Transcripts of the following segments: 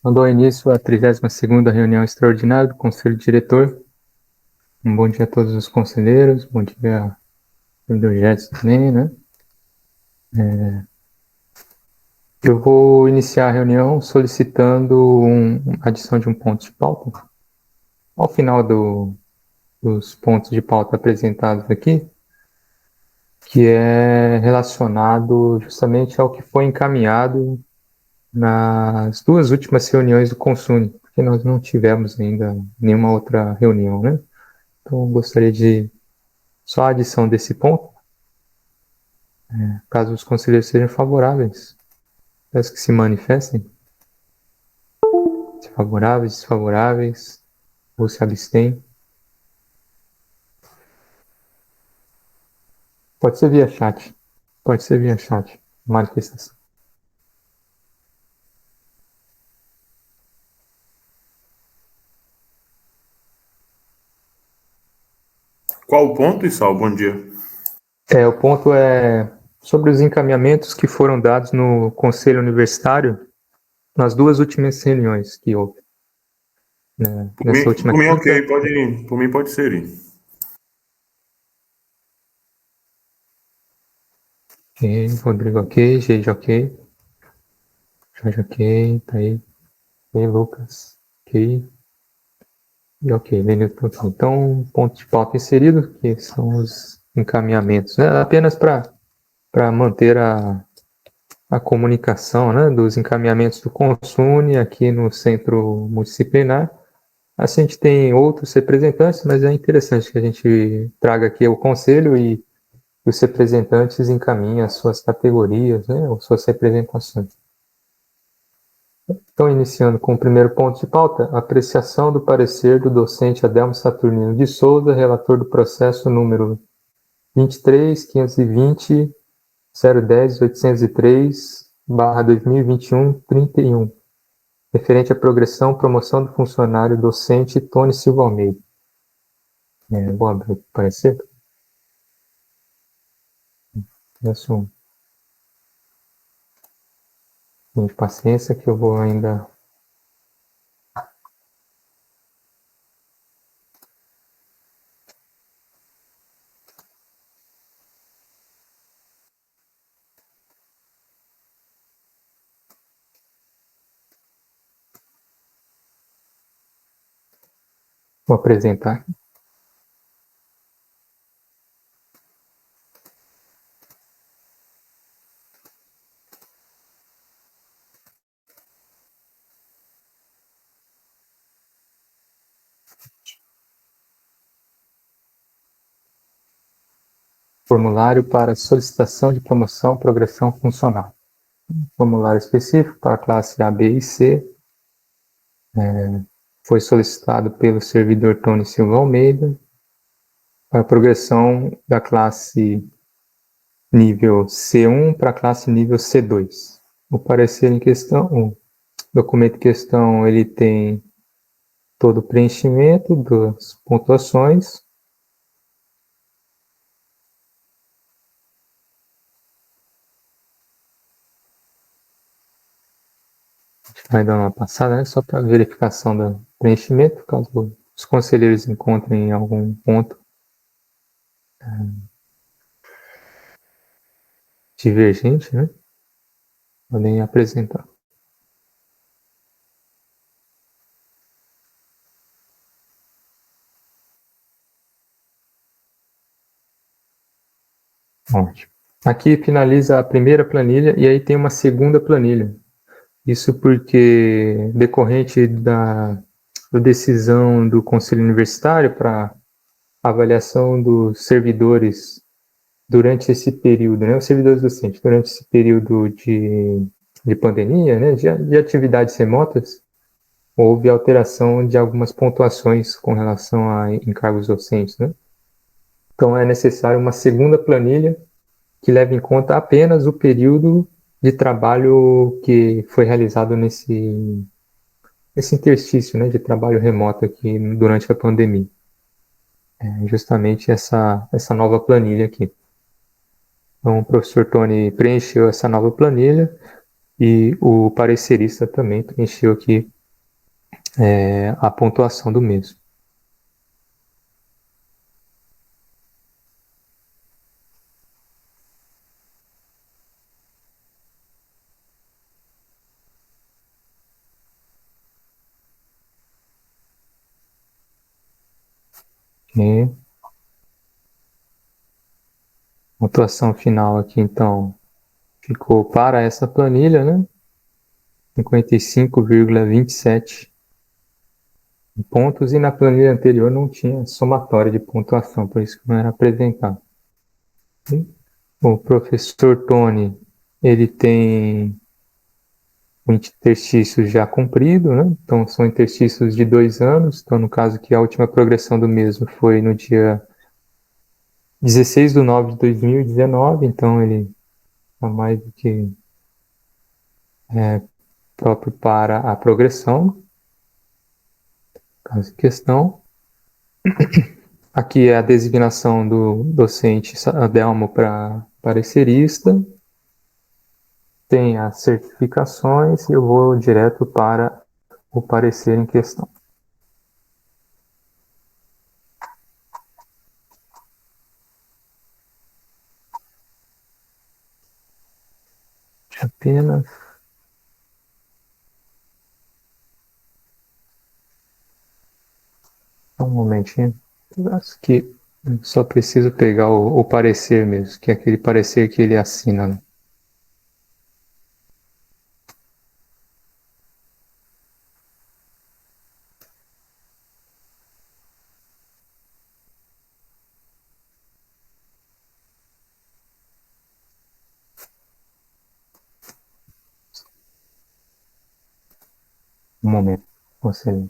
Dou início à 32ª reunião extraordinária do Conselho Diretor. Um bom dia a todos os conselheiros, bom dia ao Gerson também, né? Eu vou iniciar a reunião solicitando a adição de um ponto de pauta. Ao final dos pontos de pauta apresentados aqui, que é relacionado justamente ao que foi encaminhado nas duas últimas reuniões do Consune, porque nós não tivemos ainda nenhuma outra reunião, né? Então, eu gostaria de só a adição desse ponto, caso os conselheiros sejam favoráveis. Peço que se manifestem, se favoráveis, desfavoráveis, ou se abstêm. Pode ser via chat. Pode ser via chat. Manifestação. Qual o ponto, Issal? Bom dia. O ponto é sobre os encaminhamentos que foram dados no Conselho Universitário nas duas últimas reuniões que houve. Né? Nessa última Por mim, ok, quinta. por mim pode ser. Ok, Rodrigo ok, Geide ok, Jorge ok, tá aí, ok, Lucas ok, e ok, Lenilton ok. Então, ponto de pauta inserido, que são os encaminhamentos, né? Apenas para manter a comunicação, né, dos encaminhamentos do Consune aqui no centro multidisciplinar. Assim, a gente tem outros representantes, mas é interessante que a gente traga aqui o conselho e os representantes encaminhem as suas categorias, né, ou suas representações. Então, iniciando com o primeiro ponto de pauta, apreciação do parecer do docente Adelmo Saturnino de Souza, relator do processo número 23.520 010.803/2021, 31, referente à progressão promoção do funcionário docente Tony Silva Almeida. Vou abrir o parecer. Peço um pouquinho de paciência que eu vou ainda. Vou apresentar. Formulário para solicitação de promoção progressão funcional. Formulário específico para a classe A, B e C. Foi solicitado pelo servidor Tony Silva Almeida para a progressão da classe nível C1 para a classe nível C2. O parecer em questão, o documento em questão, ele tem todo o preenchimento das pontuações. A gente vai dar uma passada, né, só para verificação do preenchimento, caso os conselheiros encontrem algum ponto divergente, né, podem apresentar. Ótimo. Aqui finaliza a primeira planilha e aí tem uma segunda planilha. Isso porque, decorrente da decisão do Conselho Universitário para avaliação dos servidores durante esse período, né, os servidores docentes, durante esse período de pandemia, né, de atividades remotas, houve alteração de algumas pontuações com relação a encargos docentes, né? Então, é necessário uma segunda planilha que leve em conta apenas o período de trabalho que foi realizado nesse interstício, né, de trabalho remoto aqui durante a pandemia. Justamente essa nova planilha aqui. Então, o professor Tony preencheu essa nova planilha e o parecerista também preencheu aqui a pontuação do mesmo. E pontuação final aqui, então, ficou para essa planilha, né? 55,27 pontos, e na planilha anterior não tinha somatória de pontuação, por isso que não era apresentado. O professor Tony, ele tem um interstício já cumprido, né? Então são interstícios de 2 anos, então no caso que a última progressão do mesmo foi no dia 16/9/2019, então ele está mais do que próprio para a progressão. Caso em questão. Aqui é a designação do docente Adelmo para parecerista. Tem as certificações e eu vou direto para o parecer em questão. Apenas um momentinho. Acho que só preciso pegar o parecer mesmo, que é aquele parecer que ele assina, né? Um momento, você.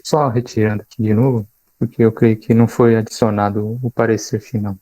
Só retirando aqui de novo, porque eu creio que não foi adicionado o parecer final.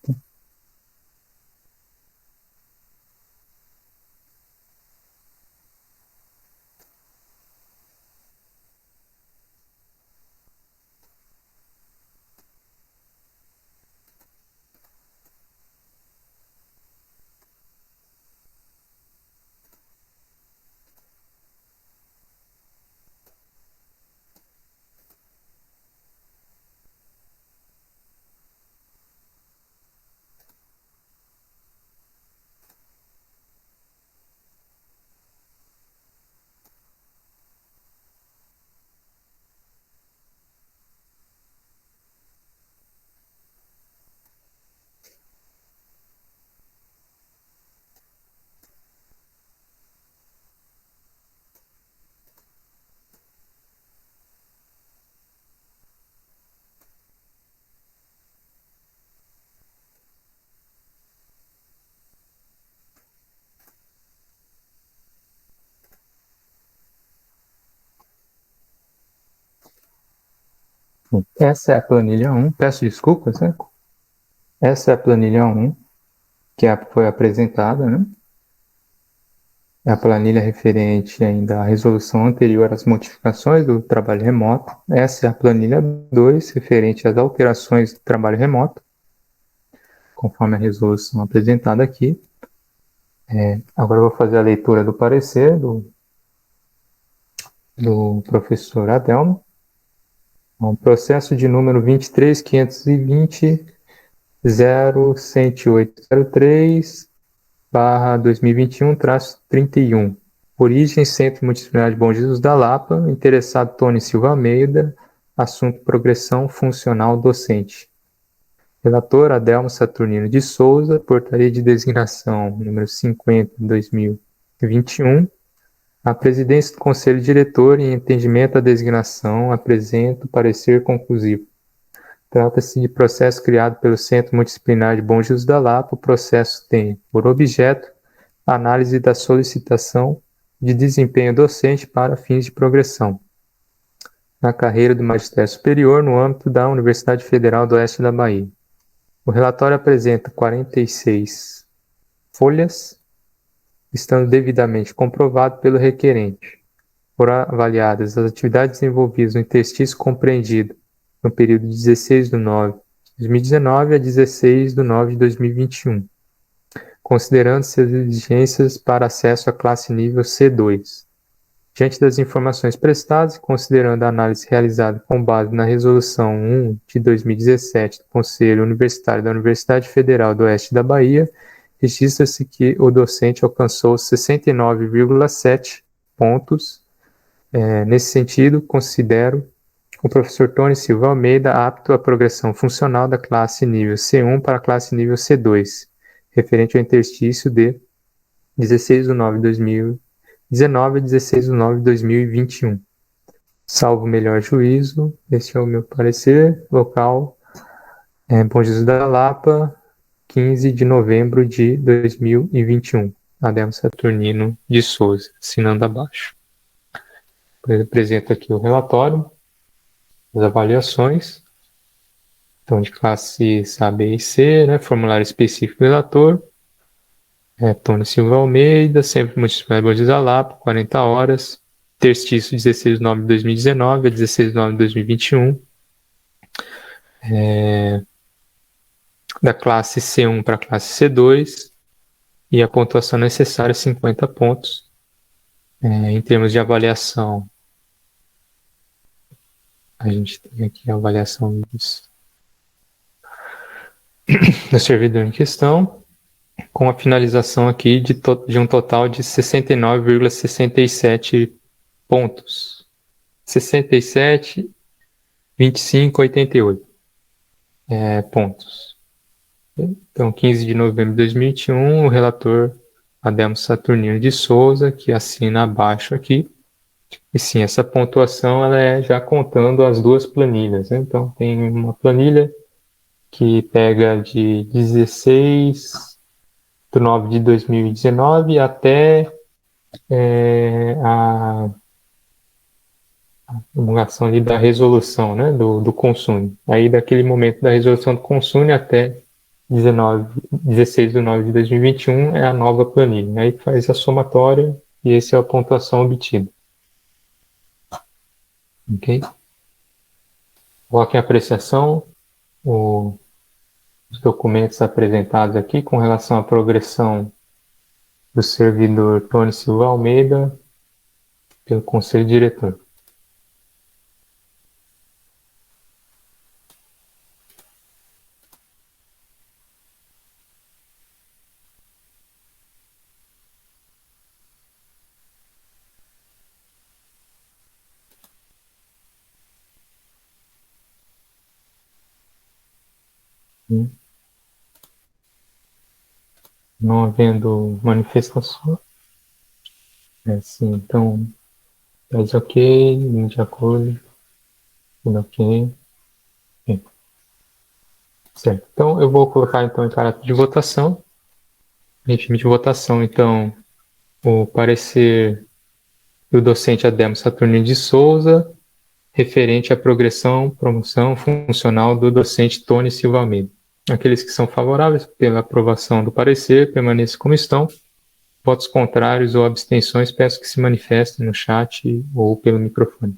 Essa é a planilha 1, peço desculpas, né? Essa é a planilha 1, que foi apresentada, né? É a planilha referente ainda à resolução anterior às modificações do trabalho remoto. Essa é a planilha 2, referente às alterações do trabalho remoto, conforme a resolução apresentada aqui. Agora eu vou fazer a leitura do parecer do professor Adelmo. O processo de número 23.520 01803/2021-31. Origem, Centro Multidisciplinar de Bom Jesus da Lapa. Interessado Tony Silva Almeida. Assunto: progressão funcional docente. Relator: Adelmo Saturnino de Souza. Portaria de designação número 50/2021. A presidência do Conselho Diretor, em entendimento da designação, apresenta o parecer conclusivo. Trata-se de processo criado pelo Centro Multidisciplinar de Bom Jesus da Lapa. O processo tem por objeto a análise da solicitação de desempenho docente para fins de progressão na carreira do magistério superior no âmbito da Universidade Federal do Oeste da Bahia. O relatório apresenta 46 folhas, estando devidamente comprovado pelo requerente. Foram avaliadas as atividades desenvolvidas no interstício compreendido no período de 16/9/2019 a 16/9/2021, considerando-se as exigências para acesso à classe nível C2. Diante das informações prestadas e considerando a análise realizada com base na Resolução 1 de 2017 do Conselho Universitário da Universidade Federal do Oeste da Bahia, registra-se que o docente alcançou 69,7 pontos. Nesse sentido, considero o professor Tony Silva Almeida apto à progressão funcional da classe nível C1 para a classe nível C2, referente ao interstício de 16/9/2019 a 16/9/2021. Salvo melhor juízo, este é o meu parecer. Local: Bom Jesus da Lapa, 15 de novembro de 2021. Adelmo Saturnino de Souza, assinando abaixo. Eu apresento aqui o relatório, as avaliações. Então, de classes A, B e C, formulário específico do relator. Tony Silva Almeida, sempre multidisciplinar Bom Jesus da Lapa, 40 horas. Interstício 16/9/2019 a 16/9/2021. Da classe C1 para a classe C2. E a pontuação necessária, 50 pontos. Em termos de avaliação, a gente tem aqui a avaliação do servidor em questão, com a finalização aqui de um total de 69,67 pontos. 67, 25, 88 pontos. Então, 15 de novembro de 2021, o relator Adelmo Saturnino de Souza, que assina abaixo aqui. E sim, essa pontuação ela é já contando as duas planilhas. Então, tem uma planilha que pega de 16/9/2019 até a promulgação ali da resolução, do Consune. Aí, daquele momento da resolução do Consune até 16/9/2021 é a nova planilha. Aí faz a somatória e essa é a pontuação obtida. Ok? Coloque em apreciação os documentos apresentados aqui com relação à progressão do servidor Tony Silva Almeida pelo Conselho Diretor. Não havendo manifestação, então, faz ok, de acordo, tudo ok. Certo, então eu vou colocar então em caráter de votação, regime de votação, então, o parecer do docente Adelmo Saturnino de Souza, referente à progressão, promoção funcional do docente Tony Silva Almeida. Aqueles que são favoráveis pela aprovação do parecer, permaneçam como estão. Votos contrários ou abstenções, peço que se manifestem no chat ou pelo microfone.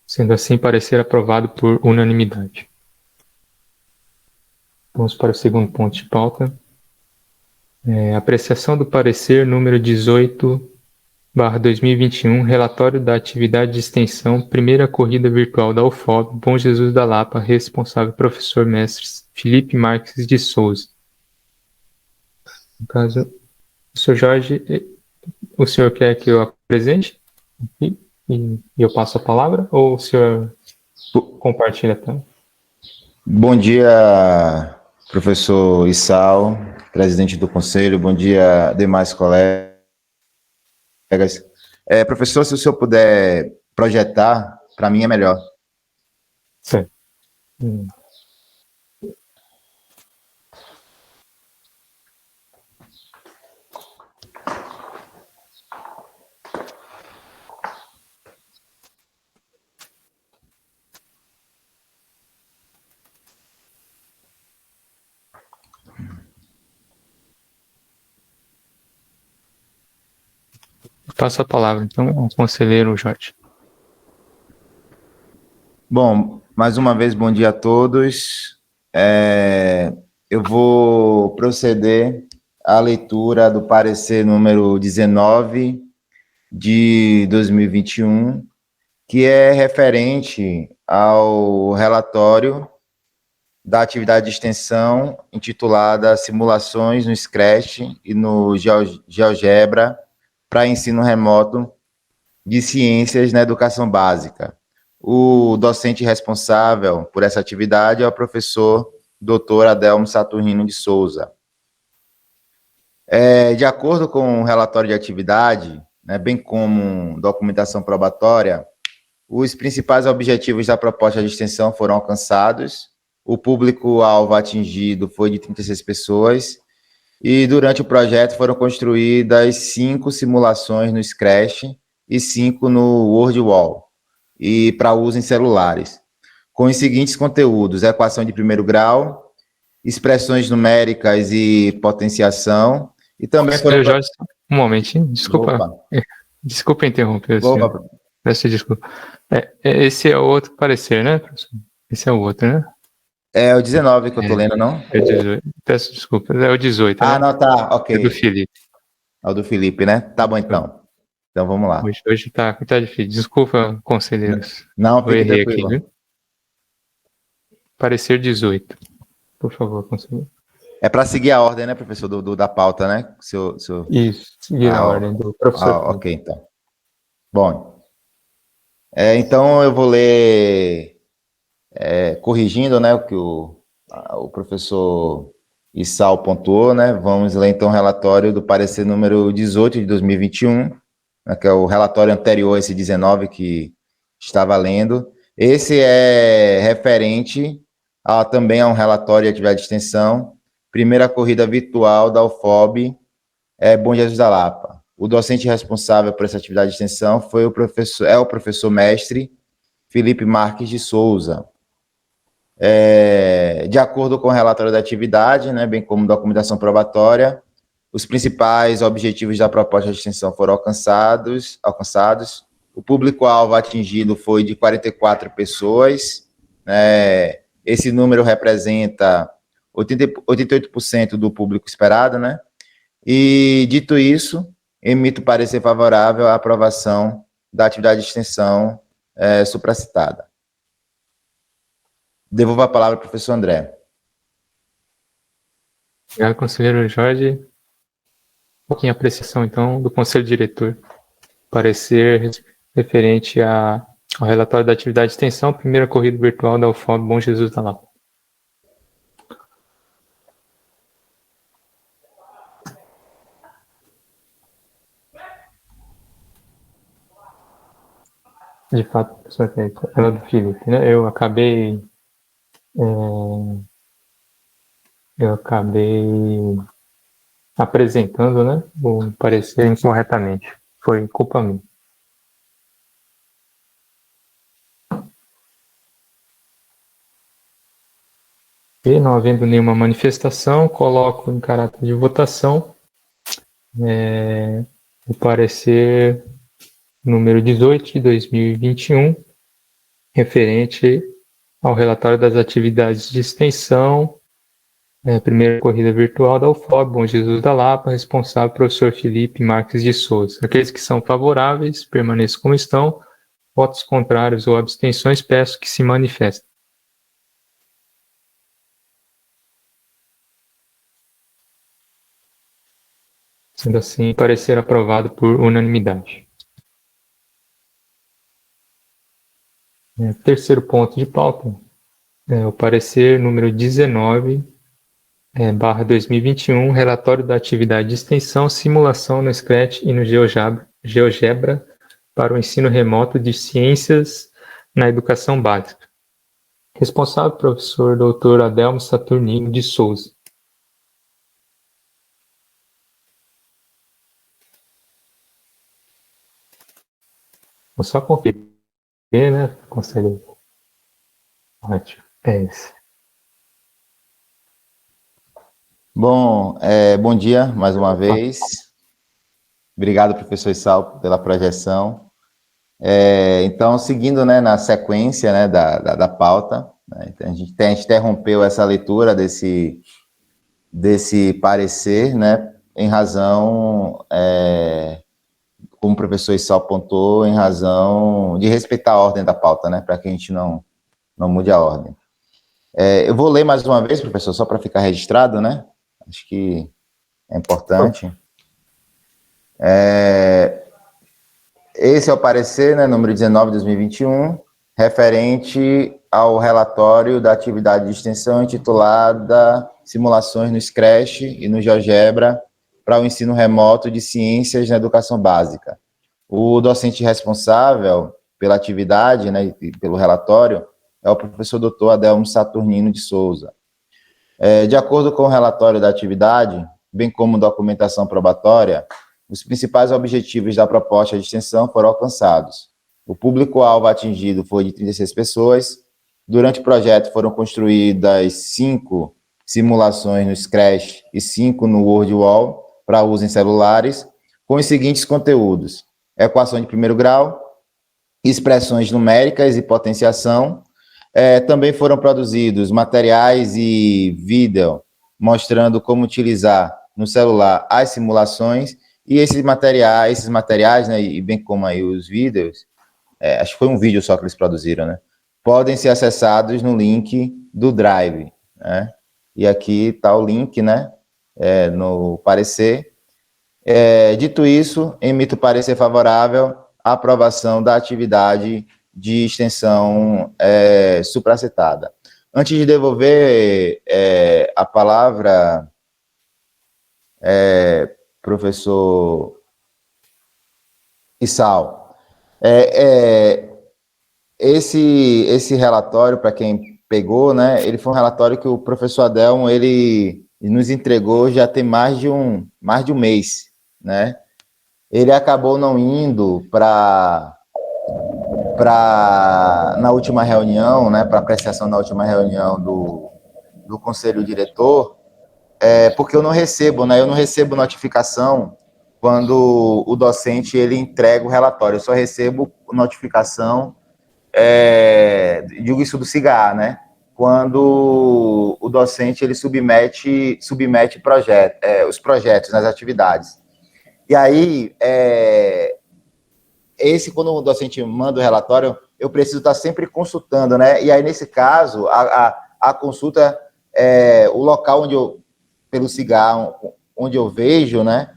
Sendo assim, parecer aprovado por unanimidade. Vamos para o segundo ponto de pauta. Apreciação do parecer número 18 2021, relatório da atividade de extensão, primeira corrida virtual da UFOB, Bom Jesus da Lapa, responsável professor mestre Felipe Marques de Souza. No caso, o senhor Jorge, o senhor quer que eu apresente e eu passo a palavra, ou o senhor compartilha a tela? Bom dia, professor Issal, presidente do conselho, bom dia, demais colegas. Professor, se o senhor puder projetar, para mim é melhor. Certo. Passo a palavra, então, ao conselheiro Jorge. Bom, mais uma vez, bom dia a todos. Eu vou proceder à leitura do parecer número 19 de 2021, que é referente ao relatório da atividade de extensão intitulada Simulações no Scratch e no GeoGebra para ensino remoto de ciências na educação básica. O docente responsável por essa atividade é o professor Dr. Adelmo Saturnino de Souza. De acordo com o relatório de atividade, bem como documentação probatória, os principais objetivos da proposta de extensão foram alcançados. O público-alvo atingido foi de 36 pessoas e, durante o projeto, foram construídas 5 simulações no Scratch e 5 no WordWall, e para uso em celulares, com os seguintes conteúdos: equação de primeiro grau, expressões numéricas e potenciação, e também foram... Jorge, um momentinho, desculpa. Opa. Desculpa interromper, senhor. Peço desculpa. Esse é o outro parecer, né, professor? Esse é o outro, né? É o 19 que eu tô lendo, não? É o 18. Peço desculpa. É o 18, né? Não, tá, ok. É do Felipe. É o do Felipe, né? Tá bom, então. Então, vamos lá. Hoje tá difícil. Desculpa, conselheiros. Não, fique tranquilo. Aqui, viu? Parecer 18. Por favor, conselheiro. É para seguir a ordem, né, professor, da pauta, né? Isso, seguir a ordem do professor. Ok, então. Bom, então eu vou ler, corrigindo, né, o que o professor Issal pontuou, né? Vamos ler, então, o relatório do parecer número 18 de 2021, né, que é o relatório anterior a esse 19 que estava lendo. Esse é referente também a um relatório de atividade de extensão, primeira corrida virtual da UFOB, Bom Jesus da Lapa. O docente responsável por essa atividade de extensão foi o professor mestre Felipe Marques de Souza. De acordo com o relatório da atividade, né, bem como documentação probatória, os principais objetivos da proposta de extensão foram alcançados. O público-alvo atingido foi de 44 pessoas. Esse número representa 88% do público esperado, né? E, dito isso, emito parecer favorável à aprovação da atividade de extensão supracitada. Devolvo a palavra ao professor André. Obrigado, conselheiro Jorge. Um pouquinho a apreciação, então, do conselho diretor. Parecer referente ao relatório da atividade de extensão, primeira corrida virtual da UFOB Bom Jesus da Lapa. De fato, professor, ela do Felipe, né? Eu acabei apresentando, né, o parecer incorretamente. Foi culpa minha. E, não havendo nenhuma manifestação, coloco em caráter de votação o parecer número 18 de 2021, referente ao relatório das atividades de extensão, Primeira corrida virtual da UFOB, Bom Jesus da Lapa, responsável professor Felipe Marques de Souza. Aqueles que são favoráveis, permaneçam como estão. Votos contrários ou abstenções, peço que se manifestem. Sendo assim, parecer aprovado por unanimidade. Terceiro ponto de pauta, o parecer número 19, barra 2021, relatório da atividade de extensão, simulação no Scratch e no GeoGebra para o ensino remoto de ciências na educação básica. Responsável, professor Dr. Adelmo Saturnino de Souza. Vou só conferir, né? Consegue. Ótimo. É esse. Bom, bom dia mais uma vez. Obrigado, professor Issal, pela projeção. Então, seguindo, né, na sequência, né, da pauta, né, então a gente interrompeu essa leitura desse parecer, né, em razão, como o professor Issal apontou, em razão de respeitar a ordem da pauta, né, para que a gente não mude a ordem. Eu vou ler mais uma vez, professor, só para ficar registrado, né? Acho que é importante. Esse é o parecer, né, número 19 de 2021, referente ao relatório da atividade de extensão intitulada Simulações no Scratch e no GeoGebra para o ensino remoto de ciências na educação básica. O docente responsável pela atividade, né, e pelo relatório é o professor Dr. Adelmo Saturnino de Souza. De acordo com o relatório da atividade, bem como documentação probatória, os principais objetivos da proposta de extensão foram alcançados. O público-alvo atingido foi de 36 pessoas. Durante o projeto foram construídas 5 simulações no Scratch e 5 no WordWall para uso em celulares, com os seguintes conteúdos: equação de primeiro grau, expressões numéricas e potenciação. Também foram produzidos materiais e vídeo mostrando como utilizar no celular as simulações, e esses materiais, né, e bem como aí os vídeos, acho que foi um vídeo só que eles produziram, né, podem ser acessados no link do Drive, né, e aqui está o link, né, no parecer. Dito isso, emito parecer favorável à aprovação da atividade de extensão supracitada. Antes de devolver a palavra, professor Issal, esse relatório, para quem pegou, né, ele foi um relatório que o professor Adelmo, ele nos entregou já tem mais de um mês, né? Ele acabou não indo na última reunião, né, para apreciação na última reunião do conselho diretor, porque eu não recebo, né, notificação quando o docente ele entrega o relatório, eu só recebo notificação, digo isso do CIGA, né, quando o docente ele submete os projetos nas atividades. E aí, quando o docente manda o relatório, eu preciso estar sempre consultando, né? E aí, nesse caso, a consulta, o local pelo CIGA, onde eu vejo, né?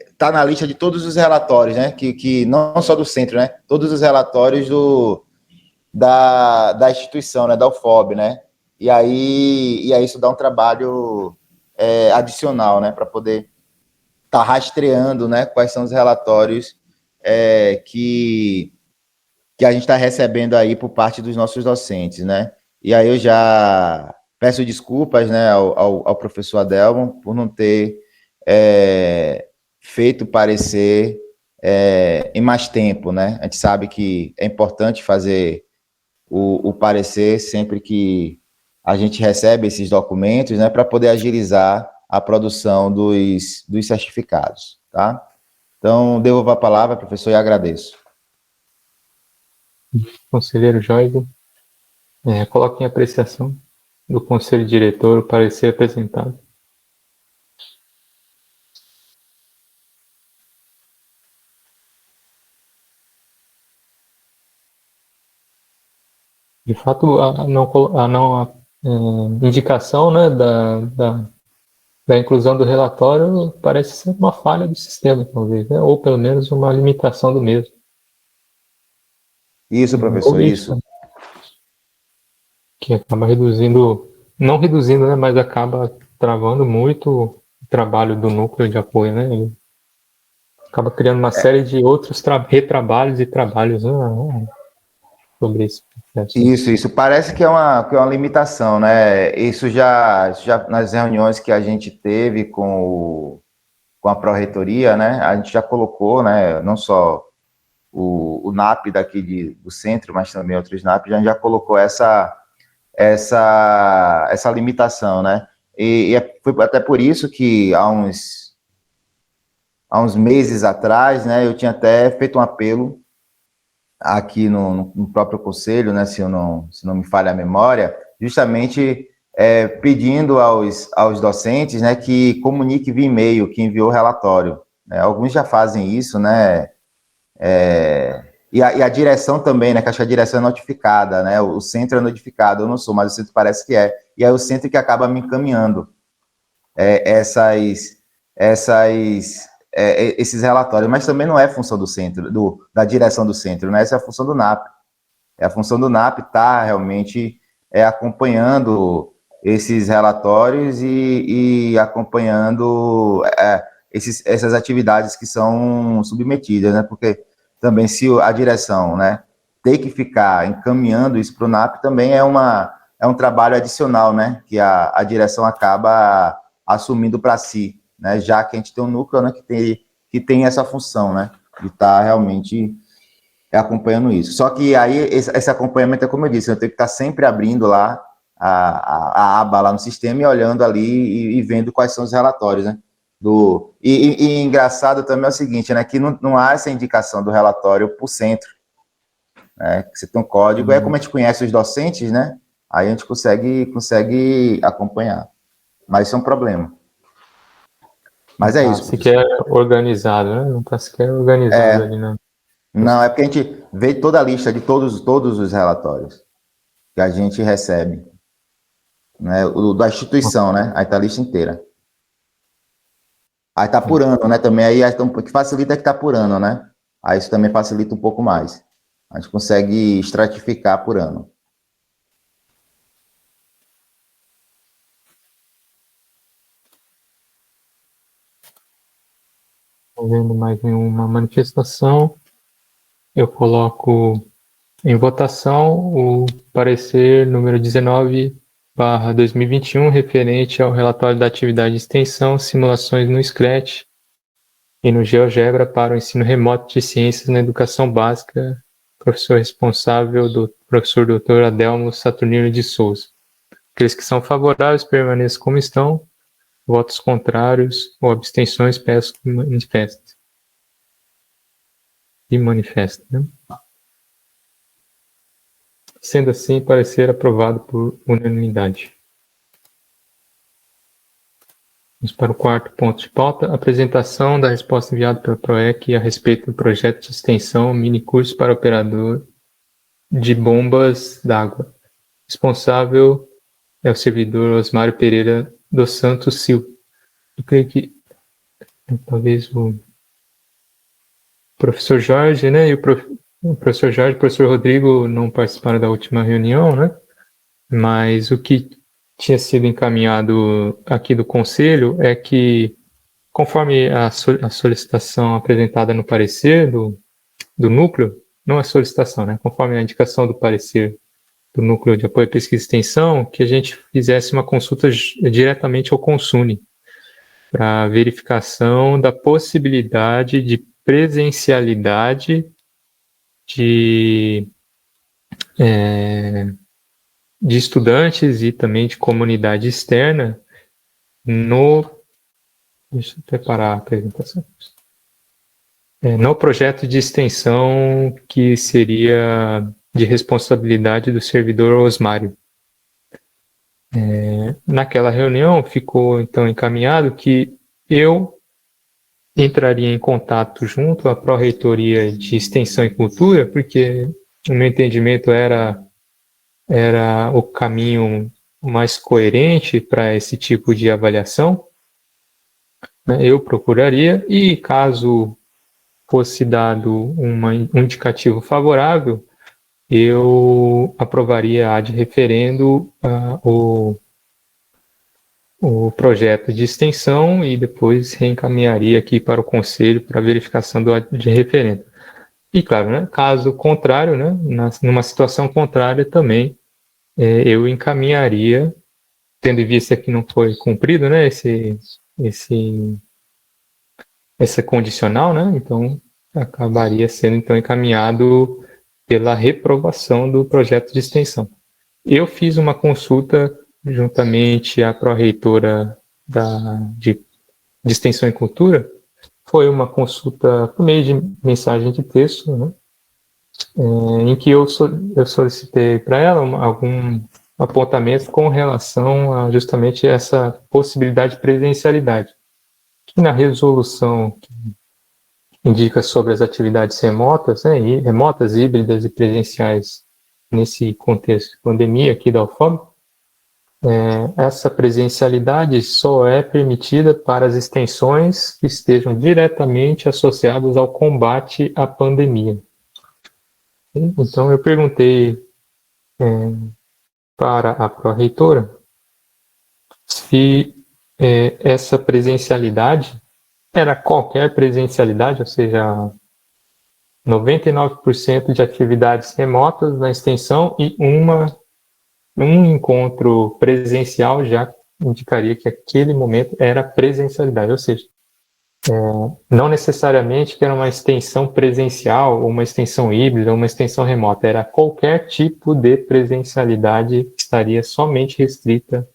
Está na lista de todos os relatórios, né? Que não só do centro, né? Todos os relatórios da instituição, né? Da UFOB, né? E aí isso dá um trabalho adicional, né? Para poder estar rastreando, né? Quais são os relatórios que a gente está recebendo aí por parte dos nossos docentes, né? E aí eu já peço desculpas, né, ao professor Adelmo por não ter feito parecer em mais tempo, né? A gente sabe que é importante fazer o parecer sempre que a gente recebe esses documentos, né, para poder agilizar a produção dos certificados, tá? Então, devolvo a palavra, professor, e agradeço. Conselheiro Joyce, coloque em apreciação do Conselho Diretor o parecer apresentado. De fato, indicação, né, da inclusão do relatório parece ser uma falha do sistema, talvez, né? Ou pelo menos uma limitação do mesmo. Isso, professor, isso. Que acaba reduzindo, não reduzindo, né, mas acaba travando muito o trabalho do núcleo de apoio, né? Ele acaba criando uma série de outros retrabalhos e trabalhos, né, sobre esse processo. Isso. Parece que é uma limitação, né? Isso já nas reuniões que a gente teve com a Pró-Reitoria, né? A gente já colocou, né? Não só o NAP daqui do centro, mas também outros NAP, a gente já colocou essa limitação, né? Foi até por isso que há uns meses atrás, né? Eu tinha até feito um apelo aqui no próprio conselho, né, se não me falha a memória, justamente pedindo aos docentes, né, que comunique via e-mail que enviou o relatório. Né? Alguns já fazem isso, né, e a direção também, né, que acho que a direção é notificada, né, o centro é notificado, eu não sou, mas o centro parece que é, e é o centro que acaba me encaminhando esses relatórios, mas também não é função do centro, da direção do centro, né? Essa é a função do NAP. A função do NAP está realmente acompanhando esses relatórios e acompanhando essas atividades que são submetidas, né? Porque também se a direção, né, tem que ficar encaminhando isso para o NAP, também é um trabalho adicional, né? Que a direção acaba assumindo para si. Né, já que a gente tem um núcleo, né, que tem essa função, né, de estar realmente acompanhando isso. Só que aí, esse acompanhamento é como eu disse, eu tenho que estar sempre abrindo lá a aba lá no sistema e olhando ali e vendo quais são os relatórios, né. E engraçado também é o seguinte, né, que não há essa indicação do relatório por centro, né, que você tem um código, como a gente conhece os docentes, né, aí a gente consegue acompanhar. Mas isso é um problema. Mas é isso. Sequer organizado, né? Não está sequer organizado ali, né? Não, é porque a gente vê toda a lista de todos os relatórios que a gente recebe. Né? O da instituição, né? Aí tá a lista inteira. Aí tá por ano, né? Também aí o que facilita é que tá por ano, né? Aí isso também facilita um pouco mais. A gente consegue estratificar por ano. Não vendo mais nenhuma manifestação, eu coloco em votação o parecer número 19/2021, referente ao relatório da atividade de extensão, simulações no Scratch e no GeoGebra para o ensino remoto de ciências na educação básica, professor responsável do professor Dr. Adelmo Saturnino de Souza. Aqueles que são favoráveis permaneçam como estão. Votos contrários ou abstenções, peço que manifestem. E manifestem, né? Sendo assim, parecer aprovado por unanimidade. Vamos para o quarto ponto de pauta. Apresentação da resposta enviada pela PROEC a respeito do projeto de extensão minicurso para operador de bombas d'água. Responsável é o servidor Osmário Pereira dos Santos Silva. Eu creio que talvez o professor Jorge, né, e o professor Jorge e o professor Rodrigo não participaram da última reunião, né, mas o que tinha sido encaminhado aqui do Conselho é que, conforme a solicitação apresentada no parecer do núcleo, não a solicitação, né, conforme a indicação do parecer do Núcleo de Apoio à Pesquisa e Extensão, que a gente fizesse uma consulta diretamente ao Consune, para verificação da possibilidade de presencialidade de estudantes e também de comunidade externa deixa eu preparar a apresentação. No projeto de extensão que seria de responsabilidade do servidor Osmário. Naquela reunião ficou então encaminhado que eu entraria em contato junto à Pró-Reitoria de Extensão e Cultura, porque o meu entendimento era o caminho mais coerente para esse tipo de avaliação, né? Eu procuraria, e caso fosse dado um indicativo favorável, eu aprovaria ad referendo o projeto de extensão e depois reencaminharia aqui para o conselho para verificação do ad de referendo. E claro, né, caso contrário, né, numa situação contrária também, eu encaminharia, tendo em vista que não foi cumprido, né, essa condicional, né, então acabaria sendo então encaminhado pela reprovação do projeto de extensão. Eu fiz uma consulta juntamente à pró-reitora de Extensão e Cultura. Foi uma consulta por meio de mensagem de texto, né? Em que eu solicitei para ela algum apontamento com relação a justamente essa possibilidade de presencialidade. Que na resolução que indica sobre as atividades remotas, né, remotas, híbridas e presenciais nesse contexto de pandemia aqui da UFOB, essa presencialidade só é permitida para as extensões que estejam diretamente associadas ao combate à pandemia. Então, eu perguntei para a pró-reitora se essa presencialidade era qualquer presencialidade, ou seja, 99% de atividades remotas na extensão e um encontro presencial já indicaria que aquele momento era presencialidade, ou seja, não necessariamente que era uma extensão presencial, ou uma extensão híbrida, ou uma extensão remota, era qualquer tipo de presencialidade que estaria somente restrita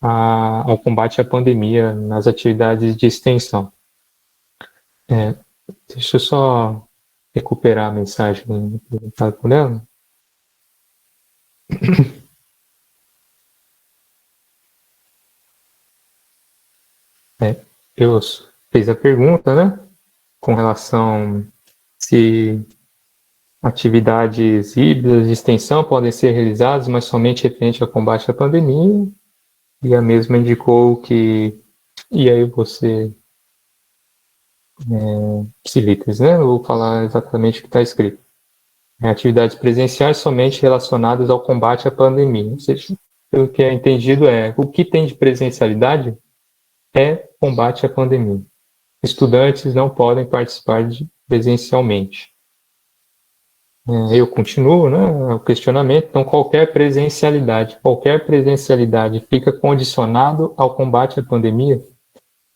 ao combate à pandemia nas atividades de extensão. Deixa eu só recuperar a mensagem apresentada por ela. Eu fiz a pergunta, né, com relação se atividades híbridas de extensão podem ser realizadas, mas somente referente ao combate à pandemia, e a mesma indicou que, e aí você psiliters, né, eu vou falar exatamente o que está escrito. Atividades presenciais somente relacionadas ao combate à pandemia, ou seja, pelo que é entendido o que tem de presencialidade é combate à pandemia. Estudantes não podem participar presencialmente. Eu continuo, né, o questionamento. Então, qualquer presencialidade fica condicionado ao combate à pandemia?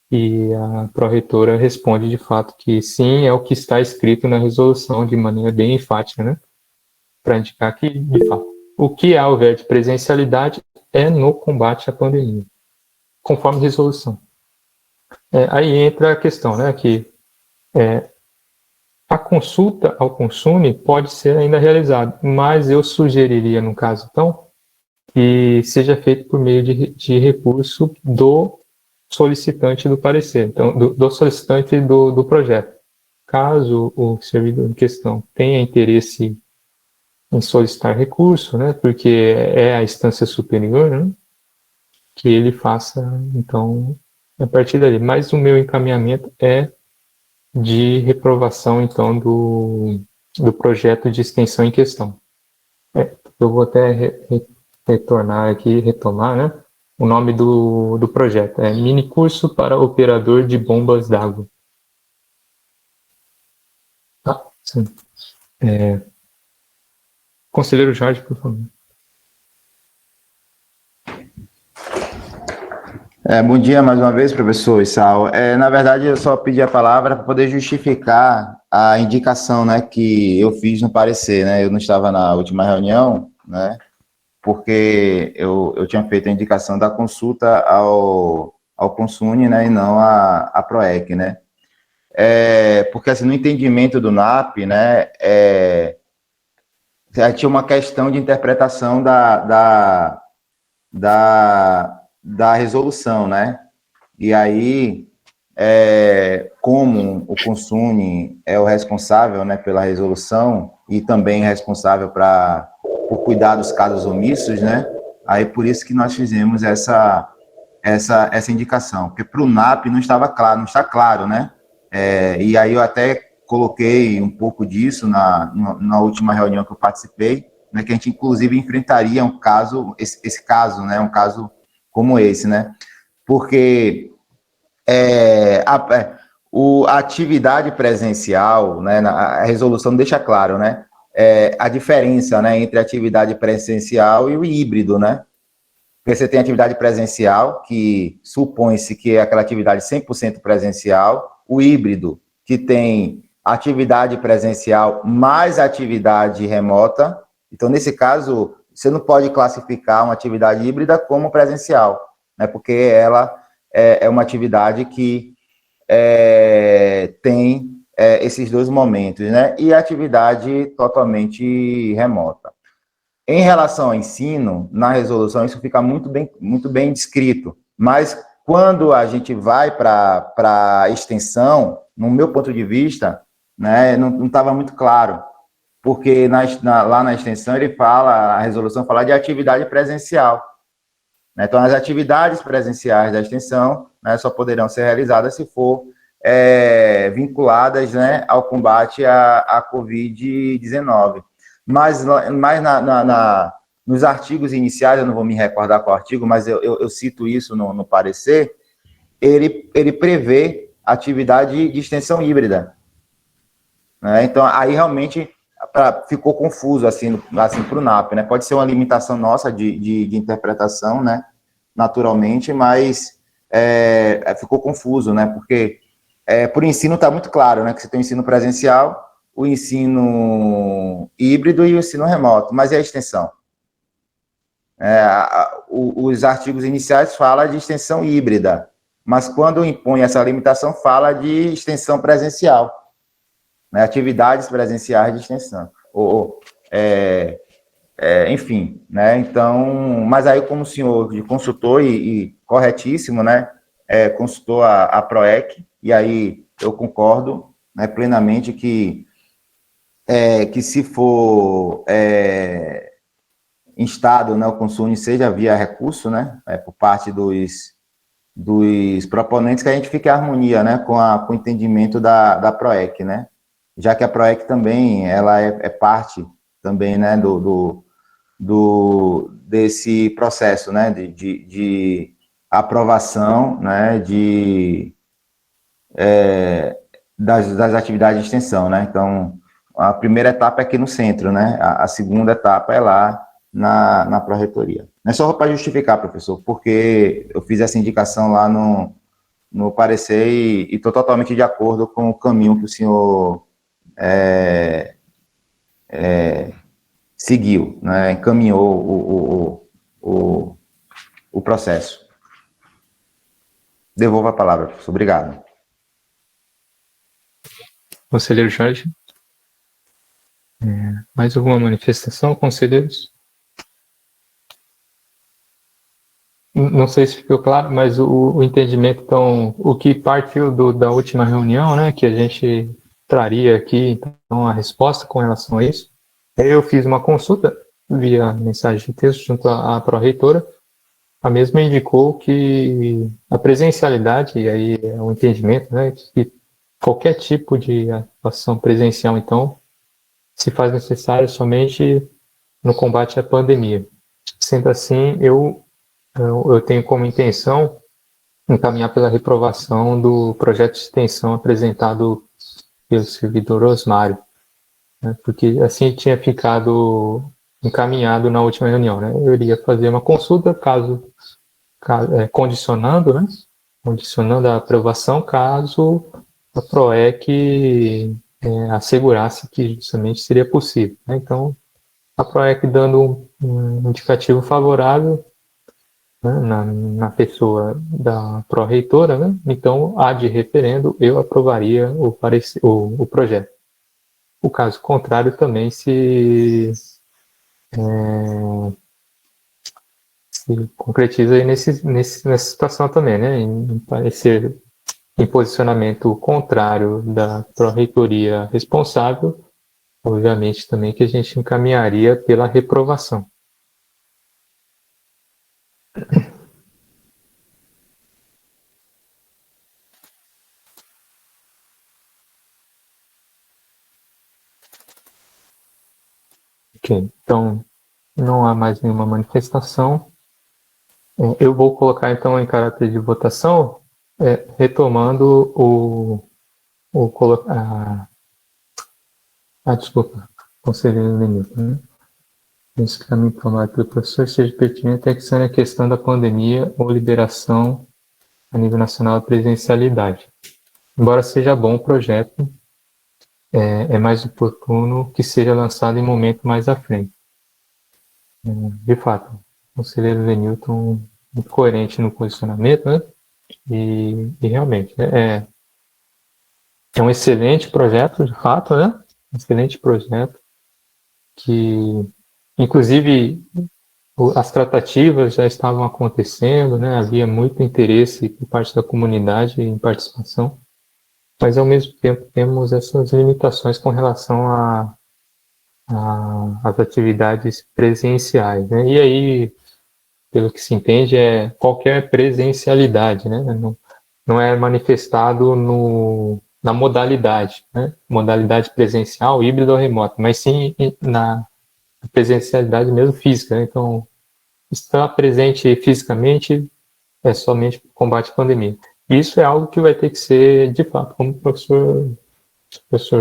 E a pró-reitora responde de fato que sim, é o que está escrito na resolução de maneira bem enfática, né, para indicar que, de fato, o que houver de presencialidade é no combate à pandemia, conforme resolução. Aí entra a questão, né, que a consulta ao Consune pode ser ainda realizada, mas eu sugeriria, no caso, então, que seja feito por meio de recurso do solicitante do parecer, então, do solicitante do projeto. Caso o servidor em questão tenha interesse em solicitar recurso, né, porque é a instância superior, né, que ele faça, então, a partir dali. Mas o meu encaminhamento é de reprovação, então, do projeto de extensão em questão. Eu vou até retornar aqui, retomar, né? O nome do projeto é Mini Curso para Operador de Bombas d'Água. Sim. Conselheiro Jorge, por favor. Bom dia mais uma vez, professor Issal. Na verdade, eu só pedi a palavra para poder justificar a indicação, né, que eu fiz no parecer, né? Eu não estava na última reunião, né, porque eu tinha feito a indicação da consulta ao Consune, né, e não a PROEC, né? Porque, assim, no entendimento do NAP, né, tinha uma questão de interpretação da resolução, né? E aí, como o Consune é o responsável, né, pela resolução e também responsável por cuidar dos casos omissos, né? Aí por isso que nós fizemos essa indicação, porque para o NAP não estava claro, não está claro, né? E aí eu até coloquei um pouco disso na última reunião que eu participei, né, que a gente inclusive enfrentaria um caso, esse caso, né, um caso como esse, né? Porque a atividade presencial, né, a resolução deixa claro, né, a diferença, né, entre a atividade presencial e o híbrido, né? Porque você tem atividade presencial, que supõe-se que é aquela atividade 100% presencial, o híbrido, que tem atividade presencial mais atividade remota. Então, nesse caso, você não pode classificar uma atividade híbrida como presencial, né? Porque ela é uma atividade que tem esses dois momentos, né? E a atividade totalmente remota. Em relação ao ensino, na resolução, isso fica muito bem descrito. Mas quando a gente vai para a extensão, no meu ponto de vista, né, não estava muito claro. Porque lá na extensão ele fala, a resolução fala de atividade presencial. Né? Então, as atividades presenciais da extensão, né, só poderão ser realizadas se for vinculadas, né, ao combate à Covid-19. Mas nos artigos iniciais, eu não vou me recordar qual artigo, mas eu cito isso no parecer, ele prevê atividade de extensão híbrida. Né? Então, aí realmente ficou confuso assim para o NAP. Né? Pode ser uma limitação nossa de interpretação, né? Naturalmente, mas ficou confuso, né? Porque por ensino está muito claro, né? Que você tem o ensino presencial, o ensino híbrido e o ensino remoto, mas e a extensão? Os artigos iniciais falam de extensão híbrida, mas quando impõe essa limitação, fala de extensão presencial, né? Atividades presenciais de extensão. Enfim, né? Então, mas aí como o senhor consultou e corretíssimo, né? Consultou a PROEC, e aí eu concordo, né, plenamente que se for instado, né, o Consune seja via recurso, né, por parte dos proponentes, que a gente fique em harmonia, né, com o entendimento da PROEC, né, já que a PROEC também, ela é parte também, né, desse processo, né, de aprovação, né, das atividades de extensão, né, então, a primeira etapa é aqui no centro, né, a segunda etapa é lá na pró-reitoria. É só para justificar, professor, porque eu fiz essa indicação lá no parecer e estou totalmente de acordo com o caminho que o senhor seguiu, né, encaminhou o processo. Devolvo a palavra, professor. Obrigado. Conselheiro Jorge. Mais alguma manifestação, conselheiros? Não sei se ficou claro, mas o entendimento, então, o que partiu da última reunião, né, que a gente traria aqui, então, a resposta com relação a isso. Eu fiz uma consulta via mensagem de texto junto à pró-reitora. A mesma indicou que a presencialidade, e aí é um entendimento, né, que qualquer tipo de atuação presencial, então, se faz necessário somente no combate à pandemia. Sendo assim, eu tenho como intenção encaminhar pela reprovação do projeto de extensão apresentado pelo servidor Osmário, né, porque assim tinha ficado encaminhado na última reunião. Né? Eu iria fazer uma consulta, condicionando, né? Condicionando a aprovação caso a PROEC assegurasse que justamente seria possível. Né? Então, a PROEC dando um indicativo favorável, né, na pessoa da pró-reitora, né? Então, de referendo, eu aprovaria o projeto. O caso contrário também, se se concretiza aí nessa situação também, né? Em parecer em posicionamento contrário da pró-reitoria responsável, obviamente também que a gente encaminharia pela reprovação. Ok, então não há mais nenhuma manifestação. Eu vou colocar então em caráter de votação, retomando desculpa, conselheiro Lenilton, né? Isso que me tomado pelo professor seja pertinente é que seja a questão da pandemia ou liberação a nível nacional da presencialidade. Embora seja bom o projeto, é mais oportuno que seja lançado em momento mais à frente. De fato, o conselheiro Lenilton muito coerente no posicionamento, né? E realmente, é um excelente projeto, de fato, né? Excelente projeto que, inclusive, as tratativas já estavam acontecendo, né? Havia muito interesse por parte da comunidade em participação, mas ao mesmo tempo temos essas limitações com relação às atividades presenciais, né? E aí, pelo que se entende, é qualquer presencialidade, né? Não é manifestado na modalidade, né? Modalidade presencial, híbrida ou remota, mas sim na presencialidade mesmo física, né? Então, estar presente fisicamente é somente para o combate à pandemia. Isso é algo que vai ter que ser, de fato, como o professor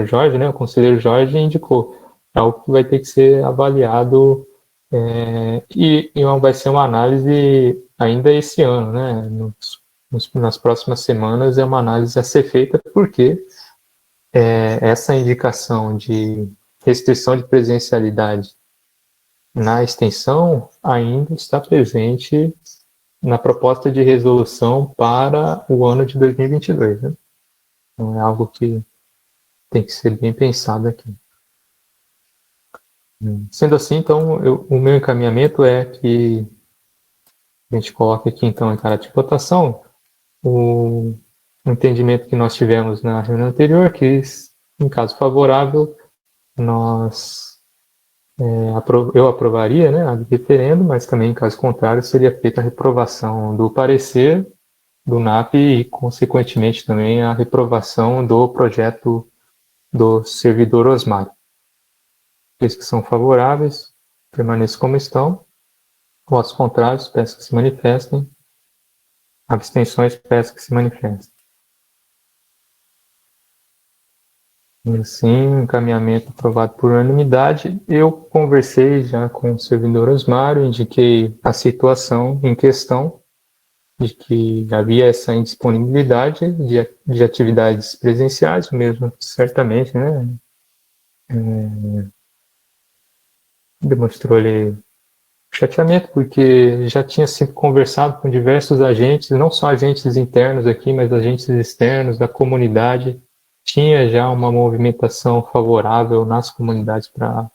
Jorge, né, o conselheiro Jorge indicou, é algo que vai ter que ser avaliado e vai ser uma análise ainda esse ano, né, nas próximas semanas é uma análise a ser feita, porque essa indicação de restrição de presencialidade na extensão ainda está presente na proposta de resolução para o ano de 2022. Né? Então é algo que tem que ser bem pensado aqui. Sendo assim, então, o meu encaminhamento é que a gente coloque aqui, então, em caráter de votação, o entendimento que nós tivemos na reunião anterior, que, em caso favorável, eu aprovaria, né, a referendo, mas também, em caso contrário, seria feita a reprovação do parecer do NAP e, consequentemente, também a reprovação do projeto do servidor Osmar. Aqueles que são favoráveis, permaneçam como estão. Votos contrários, peço que se manifestem. Abstenções, peço que se manifestem. E assim, encaminhamento aprovado por unanimidade. Eu conversei já com o servidor Osmário, indiquei a situação em questão, de que havia essa indisponibilidade de atividades presenciais, mesmo certamente, né? Demonstrou ali chateamento, porque já tinha sido conversado com diversos agentes, não só agentes internos aqui, mas agentes externos da comunidade. Tinha já uma movimentação favorável nas comunidades para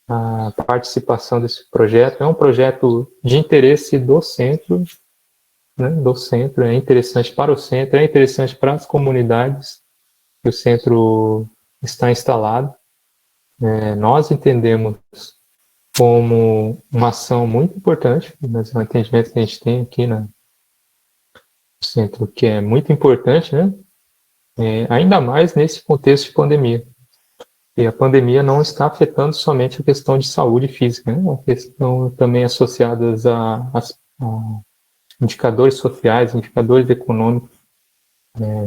a participação desse projeto. É um projeto de interesse do centro, né, é interessante para o centro, é interessante para as comunidades que o centro está instalado. Nós entendemos como uma ação muito importante, mas é um entendimento que a gente tem aqui no centro, que é muito importante, né? Ainda mais nesse contexto de pandemia. E a pandemia não está afetando somente a questão de saúde física, né? A questão também associadas a indicadores sociais, indicadores econômicos,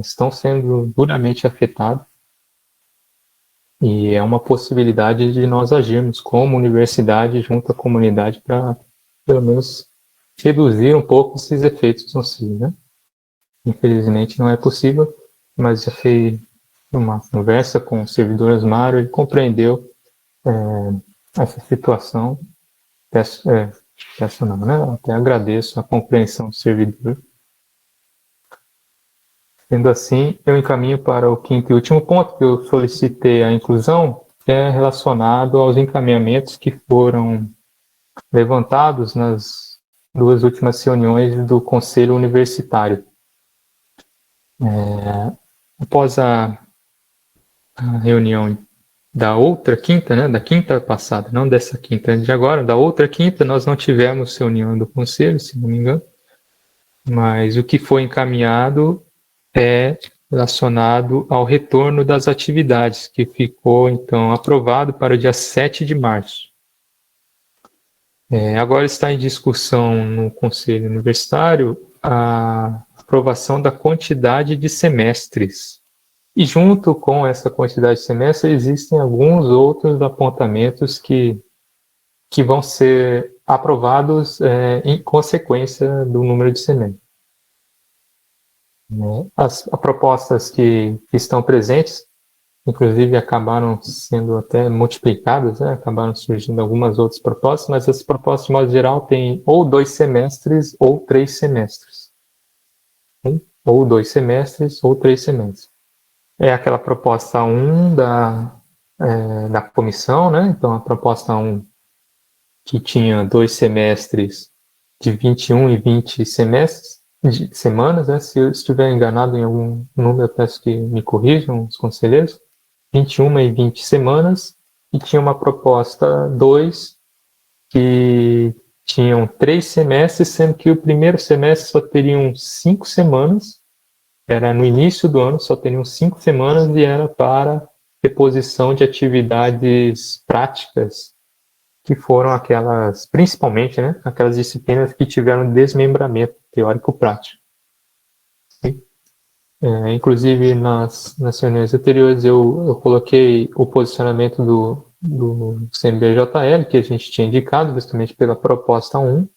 estão sendo duramente afetados. E é uma possibilidade de nós agirmos como universidade junto à comunidade para, pelo menos, reduzir um pouco esses efeitos nocivos, né? Infelizmente não é possível, mas já fez uma conversa com o servidor Osmário, ele compreendeu essa situação. Peço não, né? Até agradeço a compreensão do servidor. Sendo assim, eu encaminho para o quinto e último ponto que eu solicitei a inclusão, que é relacionado aos encaminhamentos que foram levantados duas últimas reuniões do Conselho Universitário. Após a reunião da outra quinta, né, da quinta passada, não dessa quinta de agora, da outra quinta, nós não tivemos reunião do Conselho, se não me engano, mas o que foi encaminhado é relacionado ao retorno das atividades, que ficou, então, aprovado para o dia 7 de março. Agora está em discussão no Conselho Universitário a aprovação da quantidade de semestres. E junto com essa quantidade de semestres, existem alguns outros apontamentos que vão ser aprovados em consequência do número de semestres. As propostas que estão presentes, inclusive, acabaram sendo até multiplicadas, né? Acabaram surgindo algumas outras propostas, mas as propostas, de modo geral, têm ou 2 semestres ou 3 semestres. Ou 2 semestres ou 3 semestres. É aquela proposta 1 da comissão, né? Então, a proposta 1, que tinha 2 semestres de 21 e 20 semestres, de semanas, né? Se eu estiver enganado em algum número, eu peço que me corrijam os conselheiros. 21 e 20 semanas, e tinha uma proposta 2, que tinham 3 semestres, sendo que o primeiro semestre só teriam 5 semanas, era no início do ano, só teriam 5 semanas, e era para reposição de atividades práticas, que foram aquelas, principalmente, né, aquelas disciplinas que tiveram desmembramento teórico-prático. Inclusive, nas reuniões anteriores, eu coloquei o posicionamento do CNBJL, que a gente tinha indicado, justamente pela proposta 1,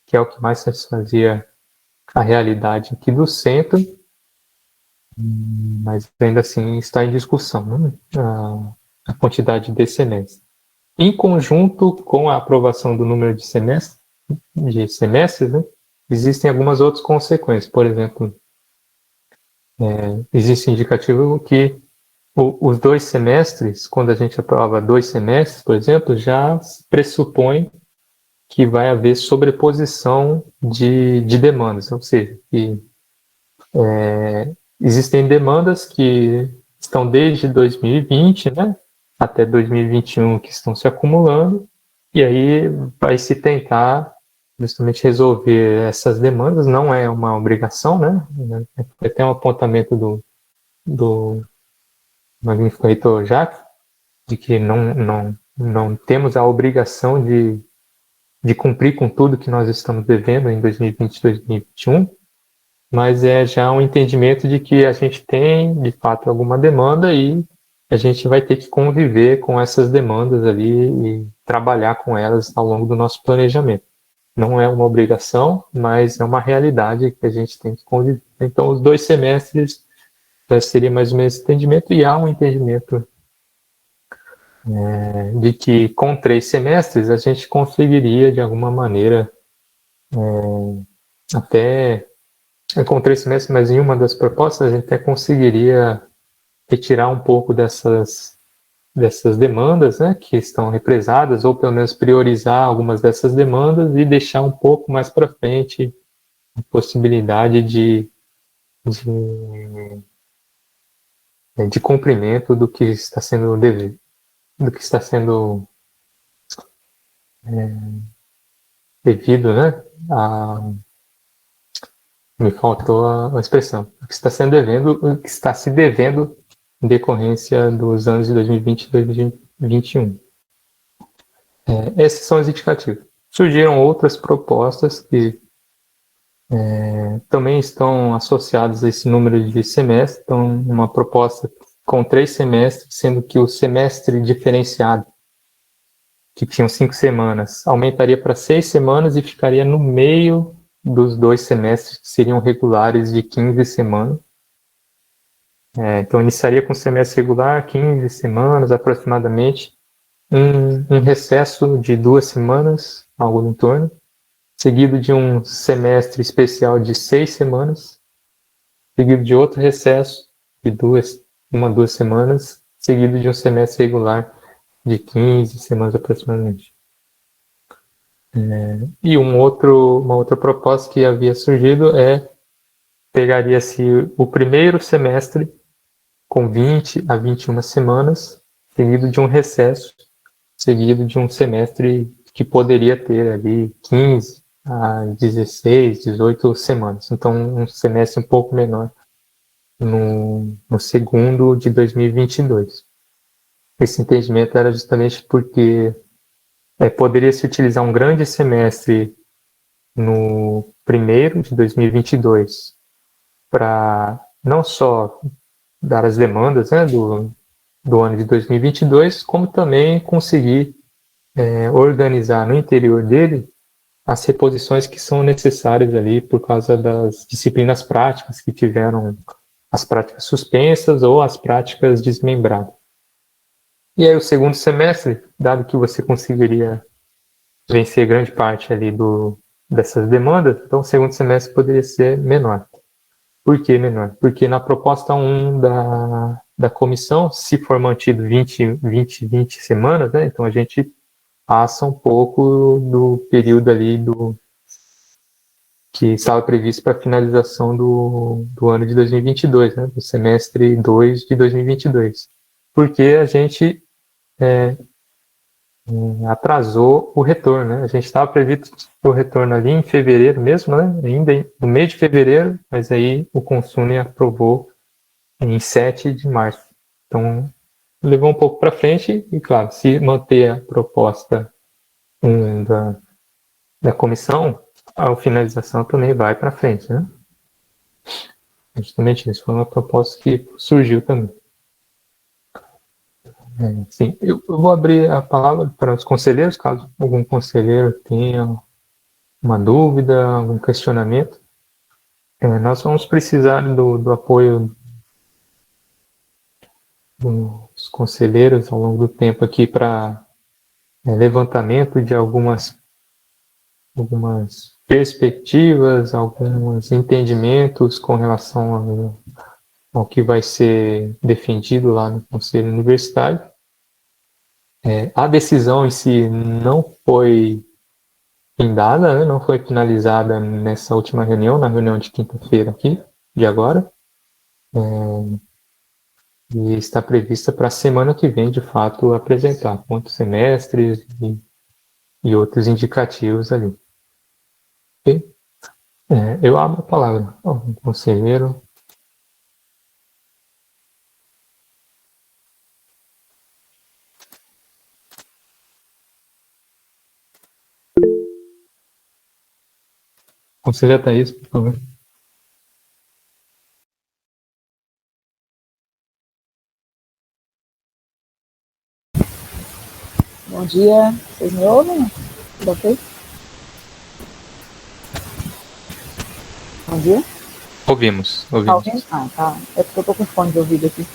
que é o que mais satisfazia a realidade aqui do centro, mas ainda assim está em discussão, né, a quantidade de semestres. Em conjunto com a aprovação do número de semestres, né, existem algumas outras consequências. Por exemplo, existe indicativo que os 2 semestres, quando a gente aprova 2 semestres, por exemplo, já pressupõe que vai haver sobreposição de demandas, ou seja, que existem demandas que estão desde 2020, né, até 2021, que estão se acumulando, e aí vai se tentar justamente resolver essas demandas. Não é uma obrigação, né? Tem um apontamento do magnífico reitor Jacques, de que não temos a obrigação de cumprir com tudo que nós estamos devendo em 2020 e 2021, mas é já um entendimento de que a gente tem, de fato, alguma demanda e a gente vai ter que conviver com essas demandas ali e trabalhar com elas ao longo do nosso planejamento. Não é uma obrigação, mas é uma realidade que a gente tem que conviver. Então, os 2 semestres já seria mais ou menos esse entendimento, e há um entendimento de que com 3 semestres a gente conseguiria, de alguma maneira, até com 3 semestres, mas em uma das propostas a gente até conseguiria retirar um pouco dessas demandas, né, que estão represadas, ou pelo menos priorizar algumas dessas demandas e deixar um pouco mais para frente a possibilidade de cumprimento do que está sendo devido, do que está sendo devido, né? Me faltou a expressão. O que está sendo devendo, o que está se devendo em decorrência dos anos de 2020 e 2021. Esses são os indicativos. Surgiram outras propostas que também estão associadas a esse número de semestres. Então, uma proposta com 3 semestres, sendo que o semestre diferenciado, que tinham 5 semanas, aumentaria para 6 semanas e ficaria no meio dos 2 semestres que seriam regulares de 15 semanas. Então, iniciaria com o semestre regular, 15 semanas aproximadamente, um recesso de 2 semanas, algo em torno, seguido de um semestre especial de 6 semanas, seguido de outro recesso de 2 semanas, seguido de um semestre regular de 15 semanas aproximadamente. E uma outra proposta que havia surgido pegaria-se o primeiro semestre com 20 a 21 semanas, seguido de um recesso, seguido de um semestre que poderia ter ali 15 a 16, 18 semanas. Então, um semestre um pouco menor no segundo de 2022. Esse entendimento era justamente porque poderia se utilizar um grande semestre no primeiro de 2022 para não só dar as demandas, né, do ano de 2022, como também conseguir organizar no interior dele as reposições que são necessárias ali por causa das disciplinas práticas que tiveram as práticas suspensas ou as práticas desmembradas. E aí o segundo semestre, dado que você conseguiria vencer grande parte ali dessas demandas, então o segundo semestre poderia ser menor. Por que menor? Porque na proposta 1 da comissão, se for mantido 20 semanas, né, então a gente passa um pouco do período ali que estava previsto para a finalização do ano de 2022, né, do semestre 2 de 2022. Porque a gente atrasou o retorno, né? A gente estava previsto o retorno ali em fevereiro mesmo, né? Ainda no mês de fevereiro, mas aí o Consune aprovou em 7 de março. Então, levou um pouco para frente e, claro, se manter a proposta da comissão, a finalização também vai para frente, né? Justamente isso foi uma proposta que surgiu também. Sim, eu vou abrir a palavra para os conselheiros, caso algum conselheiro tenha uma dúvida, algum questionamento. Nós vamos precisar do apoio dos conselheiros ao longo do tempo aqui para levantamento de algumas perspectivas, alguns entendimentos com relação ao que vai ser defendido lá no Conselho Universitário. A decisão em si não foi findada, né? Não foi finalizada nessa última reunião, na reunião de quinta-feira aqui, de agora. E está prevista para a semana que vem, de fato, apresentar quantos semestres e outros indicativos ali. Okay? Eu abro a palavra ao conselheiro. Conselheira Thaís, por favor. Bom dia, vocês me ouvem? Tudo ok? Bom dia. Ouvimos. Tá ouvindo? Tá. É porque eu tô com fone de ouvido aqui.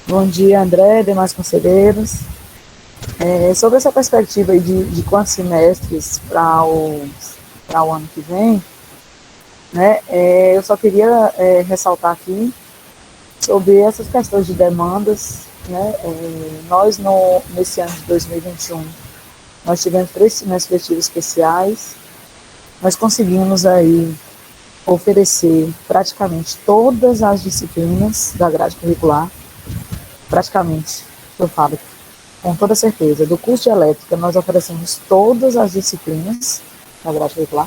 Bom dia, André, demais conselheiros. Sobre essa perspectiva aí de quantos semestres para o ano que vem, né, eu só queria ressaltar aqui sobre essas questões de demandas, né, nós nesse ano de 2021, nós tivemos 3 semestres letivos especiais, nós conseguimos aí oferecer praticamente todas as disciplinas da grade curricular, praticamente, eu falo com toda certeza, do curso de elétrica nós oferecemos todas as disciplinas da grade curricular.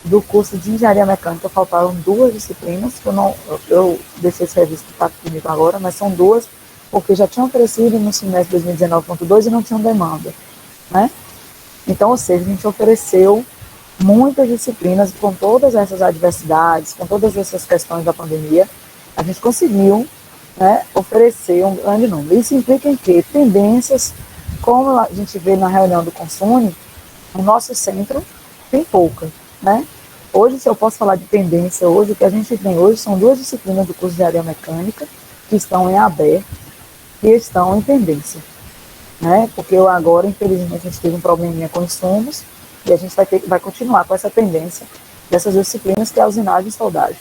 Do curso de engenharia mecânica faltaram 2 disciplinas, que eu deixei esse serviço que está comigo agora, mas são 2, porque já tinham oferecido no semestre 2019.2 e não tinham demanda, né? Então, ou seja, a gente ofereceu muitas disciplinas com todas essas adversidades, com todas essas questões da pandemia, a gente conseguiu, né, oferecer um grande número. Isso implica em quê? Tendências, como a gente vê na reunião do Consune, o nosso centro tem pouca, né? Hoje, se eu posso falar de tendência, hoje o que a gente tem hoje são 2 disciplinas do curso de engenharia mecânica que estão em aberto e estão em tendência, né? Porque agora, infelizmente, a gente teve um probleminha com insumos e a gente vai continuar com essa tendência dessas disciplinas, que é a usinagem e soldagem.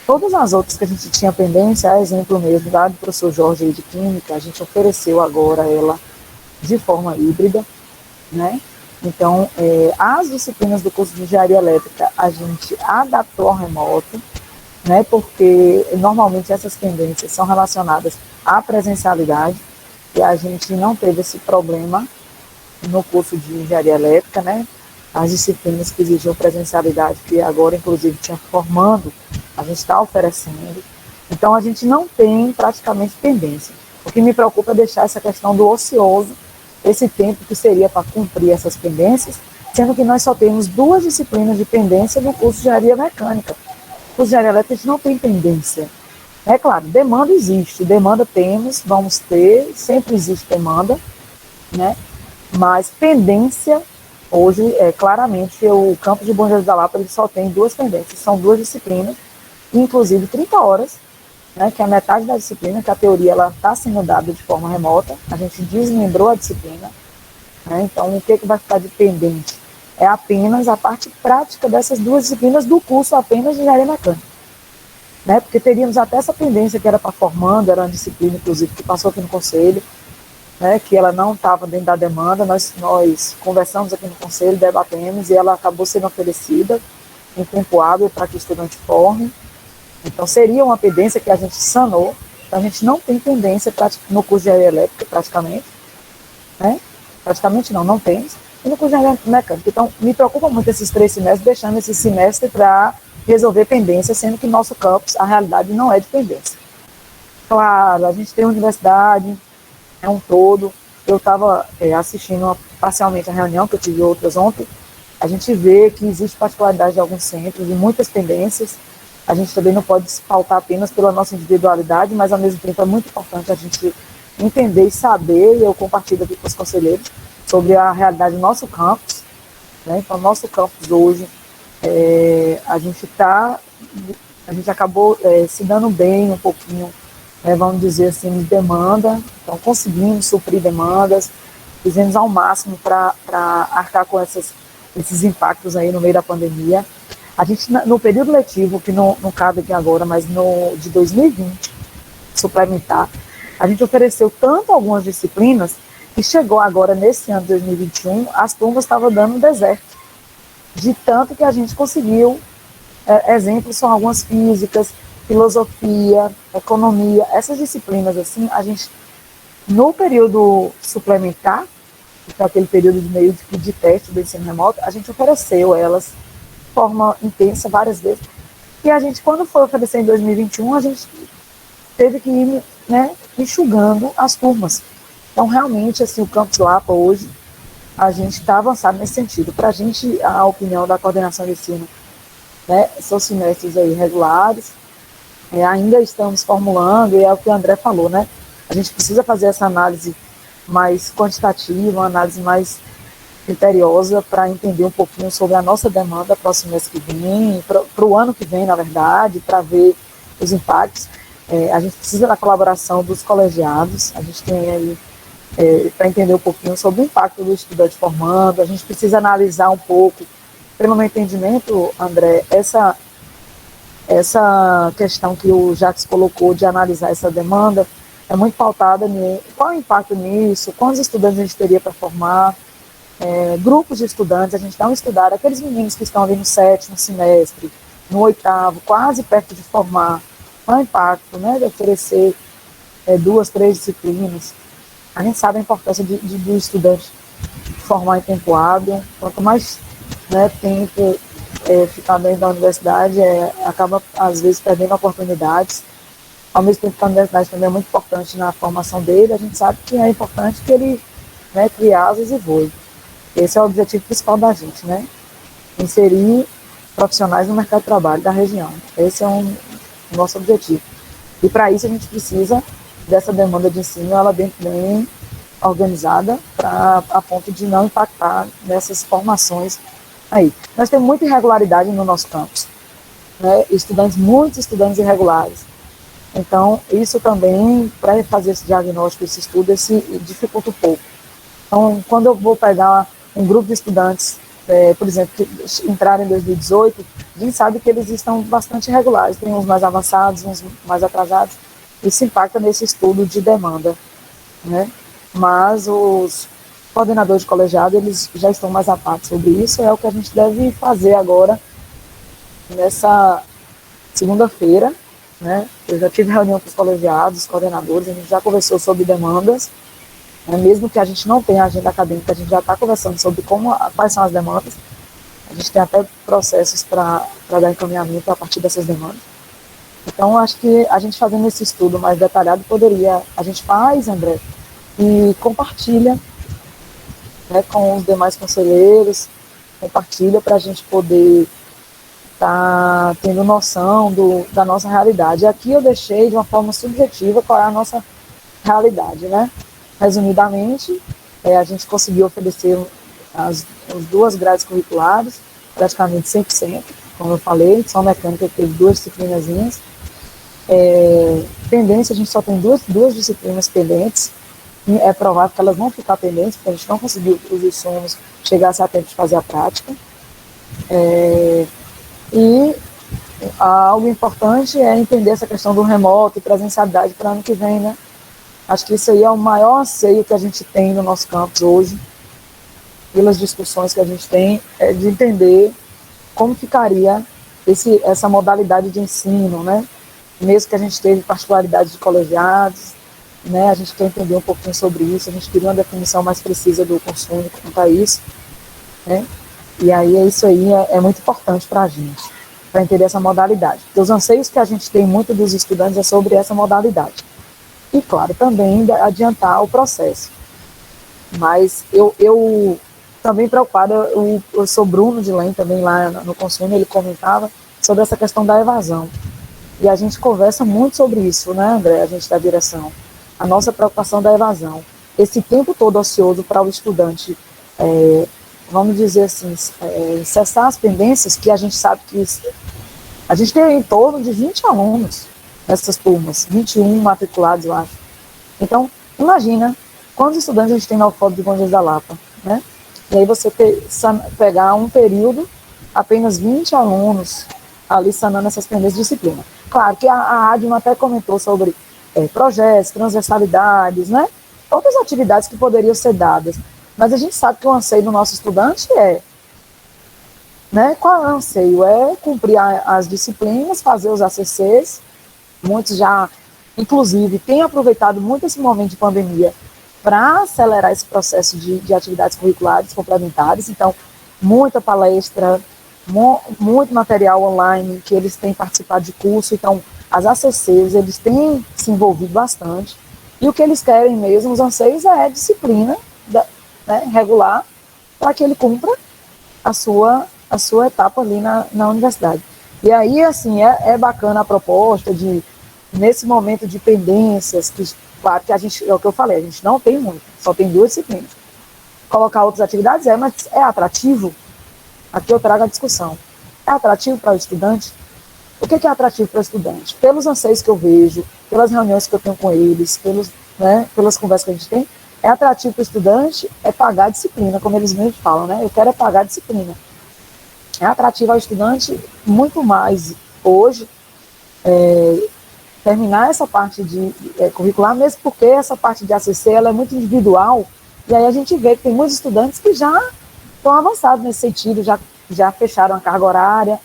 Todas as outras que a gente tinha pendência, a exemplo mesmo da do professor Jorge aí de Química, a gente ofereceu agora ela de forma híbrida, né? Então, as disciplinas do curso de engenharia elétrica a gente adaptou ao remoto, né, porque normalmente essas pendências são relacionadas à presencialidade, e a gente não teve esse problema no curso de engenharia elétrica, né? As disciplinas que exigiam presencialidade, que agora, inclusive, tinha formando, a gente está oferecendo. Então, a gente não tem praticamente pendência. O que me preocupa é deixar essa questão do ocioso, esse tempo que seria para cumprir essas pendências, sendo que nós só temos 2 disciplinas de pendência no curso de engenharia mecânica. No curso de engenharia elétrica, a gente não tem pendência. É claro, demanda existe, demanda temos, vamos ter, sempre existe demanda, né? Mas pendência, hoje, claramente, o campus de Bom Jesus da Lapa ele só tem 2 pendências, são 2 disciplinas, inclusive 30 horas, né, que é a metade da disciplina, que a teoria está sendo dada de forma remota, a gente desmembrou a disciplina, né? Então o que vai ficar de pendente é apenas a parte prática dessas 2 disciplinas do curso apenas de engenharia mecânica, né? Porque teríamos até essa pendência que era para formando, era uma disciplina, inclusive, que passou aqui no conselho, né, que ela não estava dentro da demanda, nós conversamos aqui no conselho, debatemos, e ela acabou sendo oferecida em tempo hábil para que o estudante forme. Então, seria uma pendência que a gente sanou. Então, a gente não tem pendência no curso de engenharia elétrica, praticamente, né? Praticamente não temos. E no curso de engenharia mecânica. Então, me preocupa muito esses 3 semestres, deixando esse semestre para resolver pendência, sendo que nosso campus, a realidade não é de pendência. Claro, a gente tem universidade, é um todo. Eu estava assistindo parcialmente a reunião, que eu tive outras ontem. A gente vê que existe particularidade de alguns centros e muitas pendências. A gente também não pode se pautar apenas pela nossa individualidade, mas ao mesmo tempo é muito importante a gente entender e saber, e eu compartilho aqui com os conselheiros, sobre a realidade do nosso campus, né? Então, nosso campus hoje, a gente acabou se dando bem um pouquinho, vamos dizer assim, de demanda. Então, conseguimos suprir demandas, fizemos ao máximo para arcar com esses impactos aí no meio da pandemia. A gente, no período letivo, que não cabe aqui agora, mas de 2020, suplementar, a gente ofereceu tanto algumas disciplinas que chegou agora, nesse ano de 2021, as turmas estavam dando deserto, de tanto que a gente conseguiu. Exemplos são algumas físicas, filosofia, economia, essas disciplinas assim, a gente, no período suplementar, que é aquele período de meio de teste do ensino remoto, a gente ofereceu elas de forma intensa várias vezes, e a gente, quando foi oferecer em 2021, a gente teve que ir, né, enxugando as turmas. Então, realmente, assim, o Campus Lapa hoje, a gente está avançado nesse sentido. Para a gente, a opinião da coordenação de ensino, né, são semestres aí regulares, ainda estamos formulando, e é o que o André falou, né? A gente precisa fazer essa análise mais quantitativa, uma análise mais criteriosa para entender um pouquinho sobre a nossa demanda para o semestre que vem, para o ano que vem, na verdade, para ver os impactos. A gente precisa da colaboração dos colegiados, a gente tem aí para entender um pouquinho sobre o impacto do estudante formando, a gente precisa analisar um pouco, pelo meu entendimento, André, essa questão que o Jacques colocou de analisar essa demanda é muito pautada em qual é o impacto nisso, quantos estudantes a gente teria para formar, grupos de estudantes, a gente dá um estudar, aqueles meninos que estão ali no 7º semestre, no 8º, quase perto de formar, qual é o impacto, né, de oferecer 2, 3 disciplinas. A gente sabe a importância do estudante formar em tempo hábil, quanto mais, né, tempo ficar dentro da universidade, acaba às vezes perdendo oportunidades. Ao mesmo tempo que a universidade também é muito importante na formação dele, a gente sabe que é importante que ele, né, crie asas e voe. Esse é o objetivo principal da gente, né? Inserir profissionais no mercado de trabalho da região. Esse é o nosso objetivo. E para isso a gente precisa dessa demanda de ensino, ela bem organizada, a ponto de não impactar nessas formações aí. Nós temos muita irregularidade no nosso campus, né? Muitos estudantes irregulares. Então, isso também, para fazer esse diagnóstico, esse estudo, dificulta um pouco. Então, quando eu vou pegar um grupo de estudantes, por exemplo, que entraram em 2018, a gente sabe que eles estão bastante irregulares, tem uns mais avançados, uns mais atrasados. Isso impacta nesse estudo de demanda, né? Mas coordenadores de colegiado, eles já estão mais a par sobre isso, é o que a gente deve fazer agora, nessa segunda-feira, né? Eu já tive reunião com os colegiados, os coordenadores, a gente já conversou sobre demandas, né? Mesmo que a gente não tenha agenda acadêmica, a gente já está conversando sobre quais são as demandas, a gente tem até processos para dar encaminhamento a partir dessas demandas. Então, acho que a gente fazendo esse estudo mais detalhado a gente faz, André, e compartilha, né, com os demais conselheiros, compartilha para a gente poder estar tendo noção da nossa realidade. Aqui eu deixei de uma forma subjetiva qual é a nossa realidade, né? Resumidamente, a gente conseguiu oferecer as 2 grades curriculares, praticamente 100%, como eu falei, só mecânica que teve 2 disciplinazinhas. Pendência, a gente só tem duas disciplinas pendentes, é provável que elas vão ficar pendentes, porque a gente não conseguiu que os insumos chegassem a tempo de fazer a prática. E algo importante é entender essa questão do remoto e presencialidade para o ano que vem, né? Acho que isso aí é o maior anseio que a gente tem no nosso campus hoje, pelas discussões que a gente tem, é de entender como ficaria essa modalidade de ensino, né? Mesmo que a gente teve particularidades de colegiados, né? A gente quer entender um pouquinho sobre isso, a gente queria uma definição mais precisa do consumo quanto a isso, né? E aí isso aí é muito importante para a gente, para entender essa modalidade. Porque os anseios que a gente tem muito dos estudantes é sobre essa modalidade. E, claro, também adiantar o processo. Mas eu também preocupada, eu sou Bruno de Lem, também lá no consumo, ele comentava sobre essa questão da evasão. E a gente conversa muito sobre isso, né, André, a gente da direção. A nossa preocupação da evasão. Esse tempo todo ocioso para o estudante, vamos dizer assim, cessar as pendências, que a gente sabe que a gente tem em torno de 20 alunos nessas turmas, 21 matriculados, eu acho. Então, imagina quantos estudantes a gente tem na UFOD de Bom Jesus da Lapa, né? E aí você pegar um período, apenas 20 alunos ali sanando essas pendências de disciplina. Claro que a Adma até comentou sobre projetos, transversalidades, né? Outras atividades que poderiam ser dadas. Mas a gente sabe que o anseio do nosso estudante né? Qual é o anseio? É cumprir as disciplinas, fazer os ACCs. Muitos já, inclusive, têm aproveitado muito esse momento de pandemia para acelerar esse processo de atividades curriculares complementares. Então, muita palestra, muito material online que eles têm participado de curso. Então, as ACCs, eles têm se envolvido bastante. E o que eles querem mesmo, os anseios, é disciplina, né, regular, para que ele cumpra a sua etapa ali na universidade. E aí, assim, é bacana a proposta de, nesse momento de pendências, que, claro que a gente, é o que eu falei, a gente não tem muito, só tem 2 disciplinas. Colocar outras atividades mas é atrativo? Aqui eu trago a discussão. É atrativo para o estudante? O que é atrativo para o estudante? Pelos anseios que eu vejo, pelas reuniões que eu tenho com eles, pelas conversas que a gente tem, é atrativo para o estudante pagar a disciplina, como eles mesmos falam, né? Eu quero pagar a disciplina. É atrativo ao estudante muito mais hoje terminar essa parte de curricular, mesmo porque essa parte de ACC ela é muito individual, e aí a gente vê que tem muitos estudantes que já estão avançados nesse sentido, já fecharam a carga horária,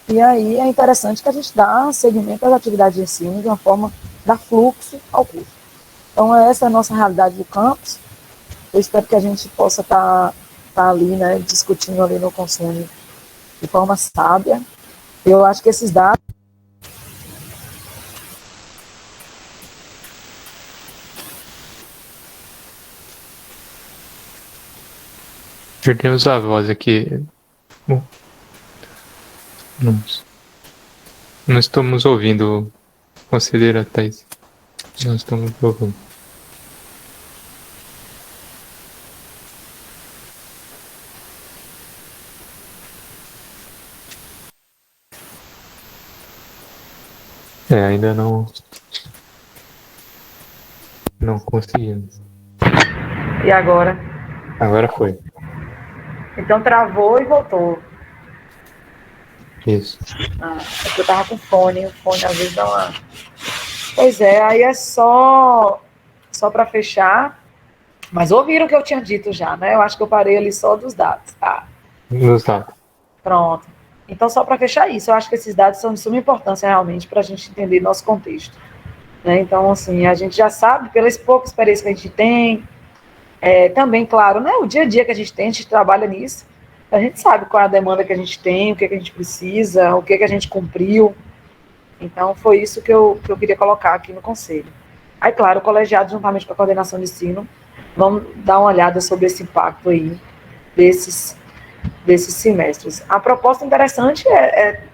e aí é interessante que a gente dá seguimento às atividades de ensino de uma forma, dar fluxo ao curso. Então essa é a nossa realidade do campus. Eu espero que a gente possa estar ali, né, discutindo ali no consumo de forma sábia. Eu acho que esses dados Perdemos a voz aqui. Bom, não estamos ouvindo, conselheira Thais. Não estamos ouvindo. Ainda não conseguimos. e agora? Agora foi. Então travou e voltou. Isso. É que eu tava com fone, o fone às vezes dá uma... Pois é, aí é só para fechar, Mas ouviram o que eu tinha dito já, né? Eu acho que eu parei ali só dos dados, tá? Nos dados. Pronto. Então, só para fechar isso, eu acho que esses dados são de suma importância realmente para a gente entender nosso contexto. Né? Então, assim, a gente já sabe, pela pouca experiência que a gente tem, também, claro, né, o dia a dia que a gente trabalha nisso, a gente sabe qual é a demanda que a gente tem, o que, que a gente precisa, o que, que a gente cumpriu. Então, foi isso que eu queria colocar aqui no conselho. Aí, claro, o colegiado, juntamente com a coordenação de ensino, vamos dar uma olhada sobre esse impacto aí desses semestres. A proposta interessante é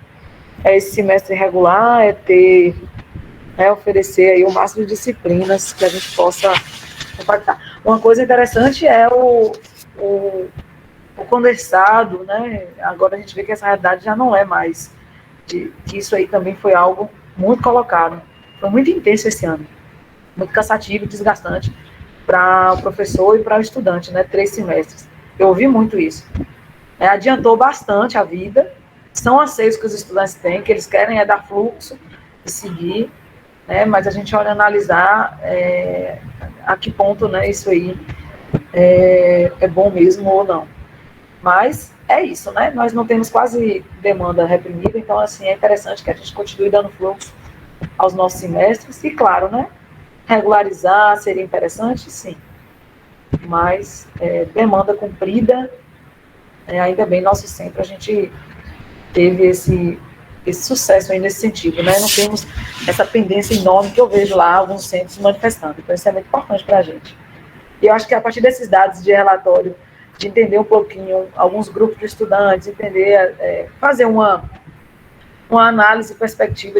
esse semestre regular, oferecer aí o máximo de disciplinas que a gente possa impactar. Uma coisa interessante é o condensado, né? Agora a gente vê que essa realidade já não é mais, que isso aí também foi algo muito colocado. Foi muito intenso esse ano, muito cansativo, desgastante para o professor e para o estudante, né? 3 semestres. Eu ouvi muito isso. Adiantou bastante a vida, são anseios que os estudantes têm, que eles querem dar fluxo e seguir, né? Mas a gente olha analisar a que ponto, né, isso aí é bom mesmo ou não. Mas é isso, né? Nós não temos quase demanda reprimida, então, assim, é interessante que a gente continue dando fluxo aos nossos semestres, e, claro, né, regularizar seria interessante, sim. Mas demanda cumprida, ainda bem, nosso centro, a gente teve esse sucesso aí nesse sentido, né? Não temos essa pendência enorme que eu vejo lá alguns centros manifestando. Então, isso é muito importante para a gente. E eu acho que a partir desses dados de relatório, de entender um pouquinho alguns grupos de estudantes, fazer uma análise perspectiva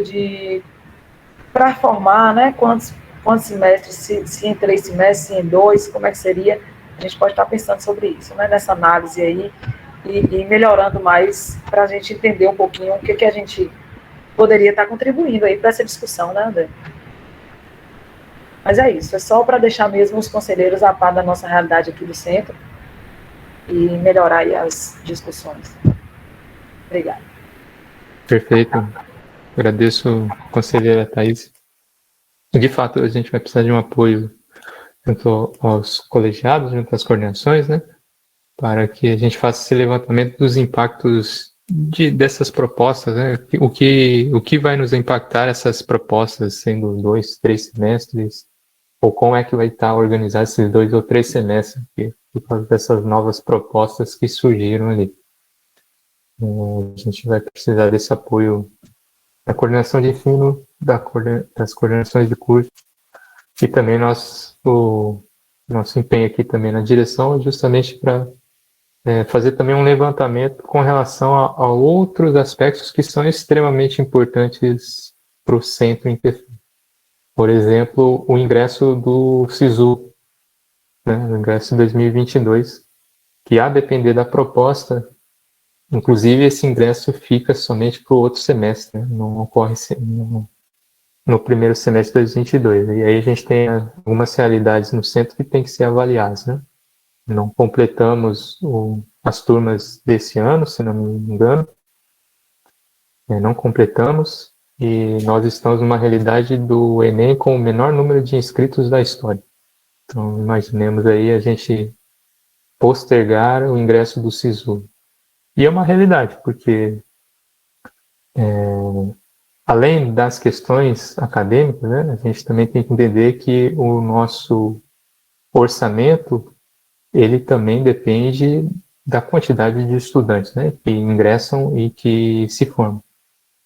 para formar, né? Quantos semestres, se em 3 semestres, se em 2, como é que seria? A gente pode estar pensando sobre isso, né? Nessa análise aí, e melhorando mais para a gente entender um pouquinho o que a gente poderia estar contribuindo aí para essa discussão, né, André? Mas é isso, é só para deixar mesmo os conselheiros a par da nossa realidade aqui do centro e melhorar aí as discussões. Obrigada. Perfeito. Agradeço, conselheira Thais. De fato, a gente vai precisar de um apoio junto aos colegiados, junto às coordenações, né? Para que a gente faça esse levantamento dos impactos dessas propostas, né? O que vai nos impactar essas propostas, sendo 2, 3 semestres, ou como é que vai estar organizado esses 2 ou 3 semestres por causa dessas novas propostas que surgiram ali. A gente vai precisar desse apoio da coordenação de ensino, das coordenações de curso, e também o nosso empenho aqui também na direção é justamente para fazer também um levantamento com relação a outros aspectos que são extremamente importantes para o centro em questão. Por exemplo, o ingresso do SISU, né, o ingresso de 2022, que a depender da proposta, inclusive esse ingresso fica somente para o outro semestre, né, não ocorre no primeiro semestre de 2022. E aí a gente tem algumas realidades no centro que tem que ser avaliadas, né? Não completamos as turmas desse ano, se não me engano. Não completamos e nós estamos numa realidade do Enem com o menor número de inscritos da história. Então, imaginemos aí a gente postergar o ingresso do SISU. E é uma realidade, porque além das questões acadêmicas, né, a gente também tem que entender que o nosso orçamento ele também depende da quantidade de estudantes, né, que ingressam e que se formam.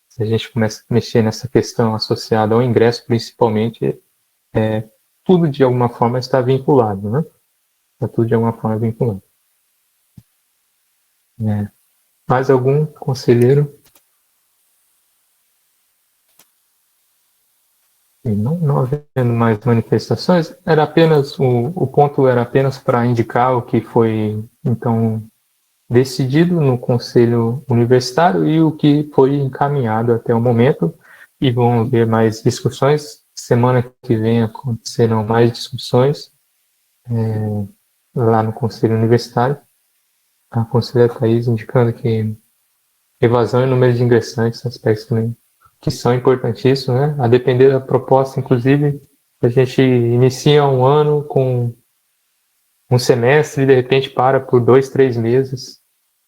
Se a gente começa a mexer nessa questão associada ao ingresso, principalmente, tudo de alguma forma está vinculado, né? Está tudo de alguma forma vinculado. Mais algum conselheiro? E não havendo mais manifestações, era apenas o ponto era apenas para indicar o que foi então decidido no Conselho Universitário e o que foi encaminhado até o momento, e vão haver mais discussões. Semana que vem acontecerão mais discussões lá no Conselho Universitário. A conselheira Thais indicando que evasão e número de ingressantes, aspectos também que são importantíssimos, né? A depender da proposta, inclusive, a gente inicia um ano com um semestre e de repente para por 2, 3 meses,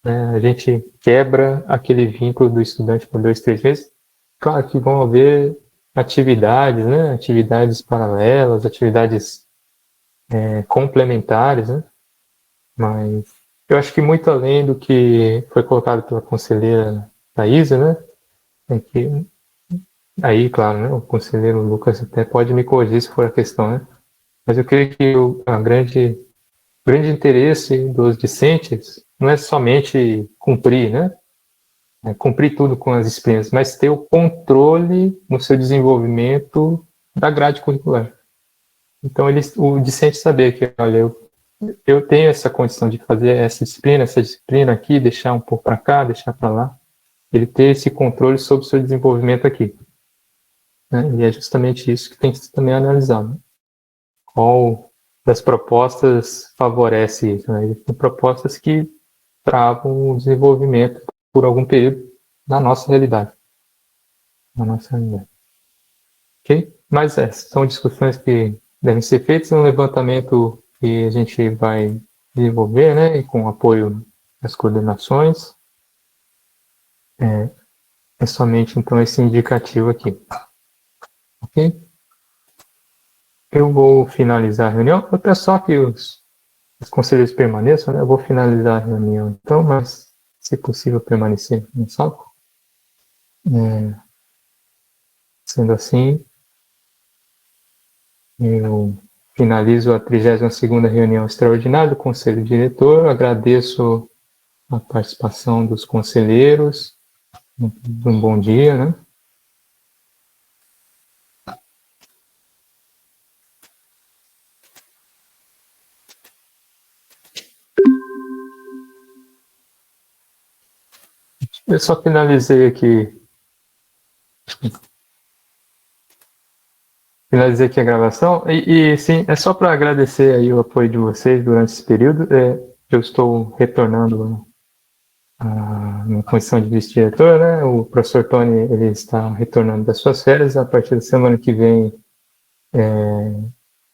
né? A gente quebra aquele vínculo do estudante por 2, 3 meses. Claro que vão haver atividades, né? Atividades paralelas, atividades complementares, né? Mas eu acho que muito além do que foi colocado pela conselheira Thaisa, né? É que aí, claro, né? O conselheiro Lucas até pode me corrigir se for a questão, né? Mas eu creio que o grande interesse dos discentes não é somente cumprir, né? Cumprir tudo com as disciplinas, mas ter o controle no seu desenvolvimento da grade curricular. Então, o discente saber que, olha, eu tenho essa condição de fazer essa disciplina aqui, deixar um pouco para cá, deixar para lá. Ele ter esse controle sobre o seu desenvolvimento aqui. Né? E é justamente isso que tem que ser também analisado. Né? Qual das propostas favorece isso? Né? Tem propostas que travam o desenvolvimento por algum período na nossa realidade. Na nossa realidade. Ok? Mas são discussões que devem ser feitas, um levantamento que a gente vai desenvolver, né, e com o apoio das coordenações. É somente, então, esse indicativo aqui. Ok? Eu vou finalizar a reunião. Eu peço só que os conselheiros permaneçam, né? Eu vou finalizar a reunião, então, mas, se possível, permanecer no sala. Sendo assim, eu finalizo a 32ª reunião extraordinária do Conselho Diretor. Agradeço a participação dos conselheiros. Um bom dia, né? Eu só finalizei aqui a gravação e sim, é só para agradecer aí o apoio de vocês durante esse período. Eu estou retornando à minha condição de vice-diretor, né? O professor Tony, ele está retornando das suas férias. A partir da semana que vem,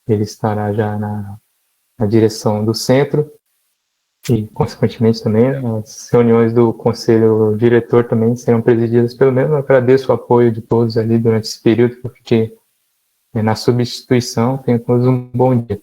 ele estará já na direção do centro e, consequentemente, também as reuniões do conselho diretor também serão presididas pelo mesmo. Eu agradeço o apoio de todos ali durante esse período que eu fiquei na substituição. Tenham todos um bom dia.